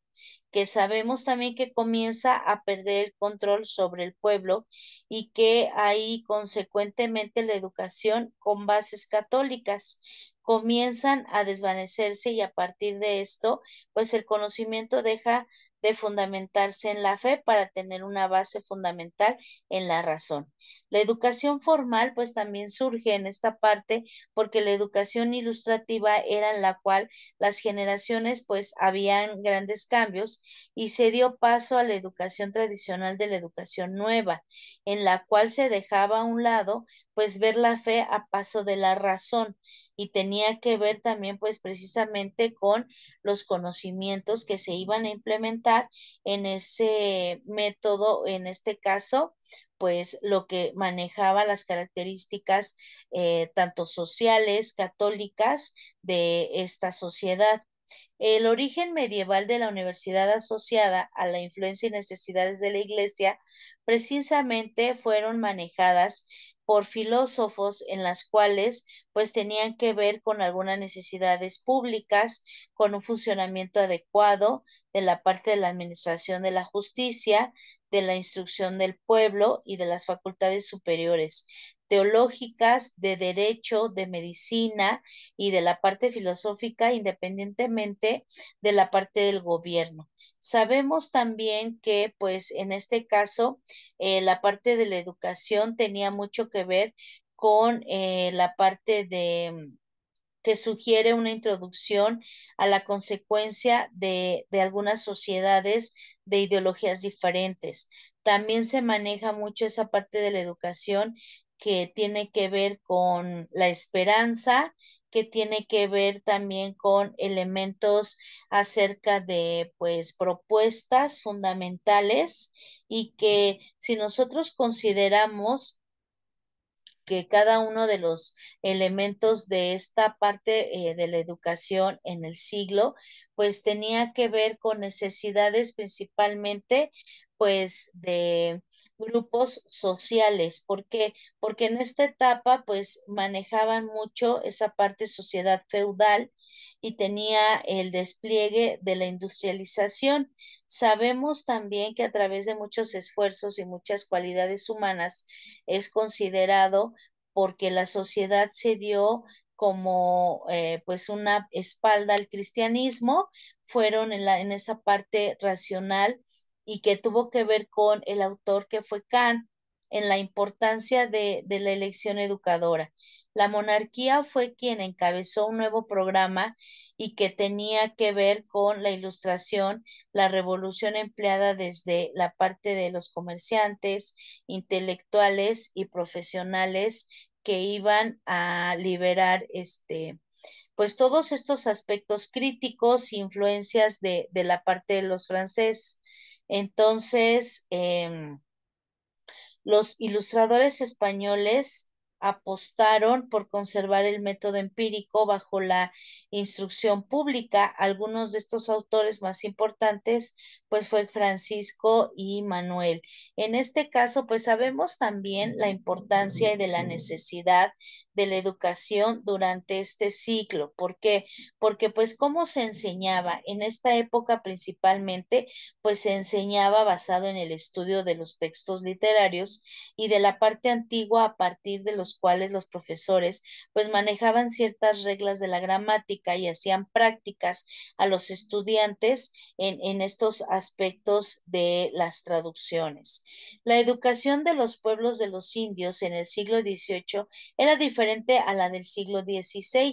que sabemos también que comienza a perder el control sobre el pueblo y que ahí consecuentemente la educación con bases católicas comienzan a desvanecerse y a partir de esto, pues el conocimiento deja de fundamentarse en la fe para tener una base fundamental en la razón. La educación formal pues también surge en esta parte porque la educación ilustrativa era en la cual las generaciones pues habían grandes cambios y se dio paso a la educación tradicional de la educación nueva, en la cual se dejaba a un lado pues ver la fe a paso de la razón y tenía que ver también pues precisamente con los conocimientos que se iban a implementar en ese método, en este caso pues lo que manejaba las características tanto sociales, católicas de esta sociedad. El origen medieval de la universidad asociada a la influencia y necesidades de la Iglesia precisamente fueron manejadas por filósofos en las cuales pues tenían que ver con algunas necesidades públicas, con un funcionamiento adecuado de la parte de la administración de la justicia, de la instrucción del pueblo y de las facultades superiores teológicas, de derecho, de medicina y de la parte filosófica, independientemente de la parte del gobierno. Sabemos también que, pues, en este caso, la parte de la educación tenía mucho que ver con la parte de que sugiere una introducción a la consecuencia de algunas sociedades de ideologías diferentes. También se maneja mucho esa parte de la educación que tiene que ver con la esperanza, que tiene que ver también con elementos acerca de, pues, propuestas fundamentales y que si nosotros consideramos que cada uno de los elementos de esta parte de la educación en el siglo, pues tenía que ver con necesidades principalmente, pues de grupos sociales. ¿Por qué? Porque en esta etapa, pues manejaban mucho esa parte sociedad feudal y tenía el despliegue de la industrialización. Sabemos también que a través de muchos esfuerzos y muchas cualidades humanas es considerado porque la sociedad se dio como pues una espalda al cristianismo, fueron en esa parte racional y que tuvo que ver con el autor que fue Kant en la importancia de la elección educadora. La monarquía fue quien encabezó un nuevo programa y que tenía que ver con la ilustración, la revolución empleada desde la parte de los comerciantes, intelectuales y profesionales que iban a liberar pues todos estos aspectos críticos e influencias de la parte de los franceses. Entonces, los ilustradores españoles apostaron por conservar el método empírico bajo la instrucción pública. Algunos de estos autores más importantes, pues fue Francisco y Manuel. En este caso, pues sabemos también la importancia y de la necesidad de la educación durante este siglo. ¿Por qué? Porque pues cómo se enseñaba en esta época principalmente, pues se enseñaba basado en el estudio de los textos literarios y de la parte antigua a partir de los cuales los profesores pues manejaban ciertas reglas de la gramática y hacían prácticas a los estudiantes en estos aspectos de las traducciones. La educación de los pueblos de los indios en el siglo XVIII era diferente a la del siglo XVI.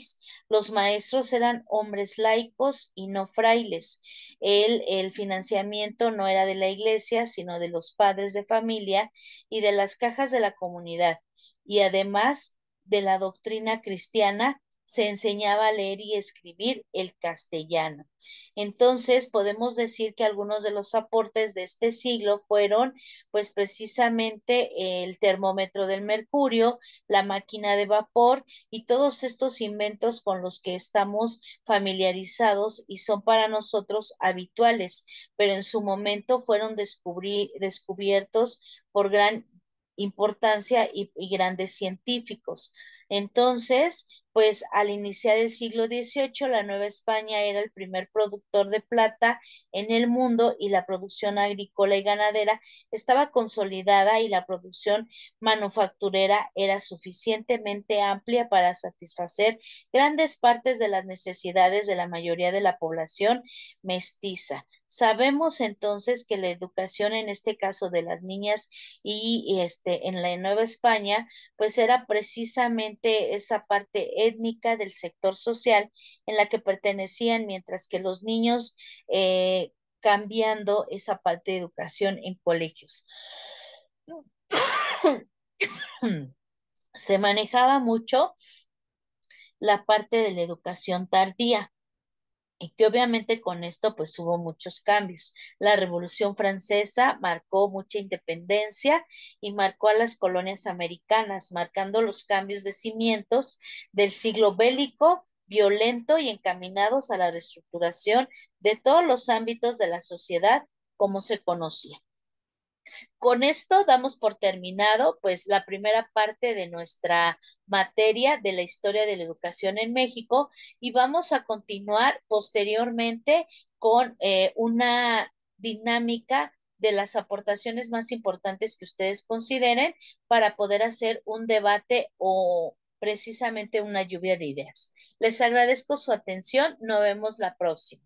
Los maestros eran hombres laicos y no frailes. El financiamiento no era de la iglesia, sino de los padres de familia y de las cajas de la comunidad. Y además de la doctrina cristiana, se enseñaba a leer y escribir el castellano. Entonces, podemos decir que algunos de los aportes de este siglo fueron, pues precisamente el termómetro del mercurio, la máquina de vapor y todos estos inventos con los que estamos familiarizados y son para nosotros habituales, pero en su momento fueron descubiertos por gran importancia y grandes científicos. Entonces, pues al iniciar el siglo XVIII, la Nueva España era el primer productor de plata en el mundo y la producción agrícola y ganadera estaba consolidada y la producción manufacturera era suficientemente amplia para satisfacer grandes partes de las necesidades de la mayoría de la población mestiza. Sabemos entonces que la educación en este caso de las niñas y en la Nueva España, pues era precisamente esa parte étnica del sector social en la que pertenecían, mientras que los niños cambiando esa parte de educación en colegios. Se manejaba mucho la parte de la educación tardía. Y que obviamente con esto pues hubo muchos cambios. La Revolución Francesa marcó mucha independencia y marcó a las colonias americanas, marcando los cambios de cimientos del siglo bélico, violento y encaminados a la reestructuración de todos los ámbitos de la sociedad como se conocía. Con esto damos por terminado pues la primera parte de nuestra materia de la historia de la educación en México y vamos a continuar posteriormente con una dinámica de las aportaciones más importantes que ustedes consideren para poder hacer un debate o precisamente una lluvia de ideas. Les agradezco su atención. Nos vemos la próxima.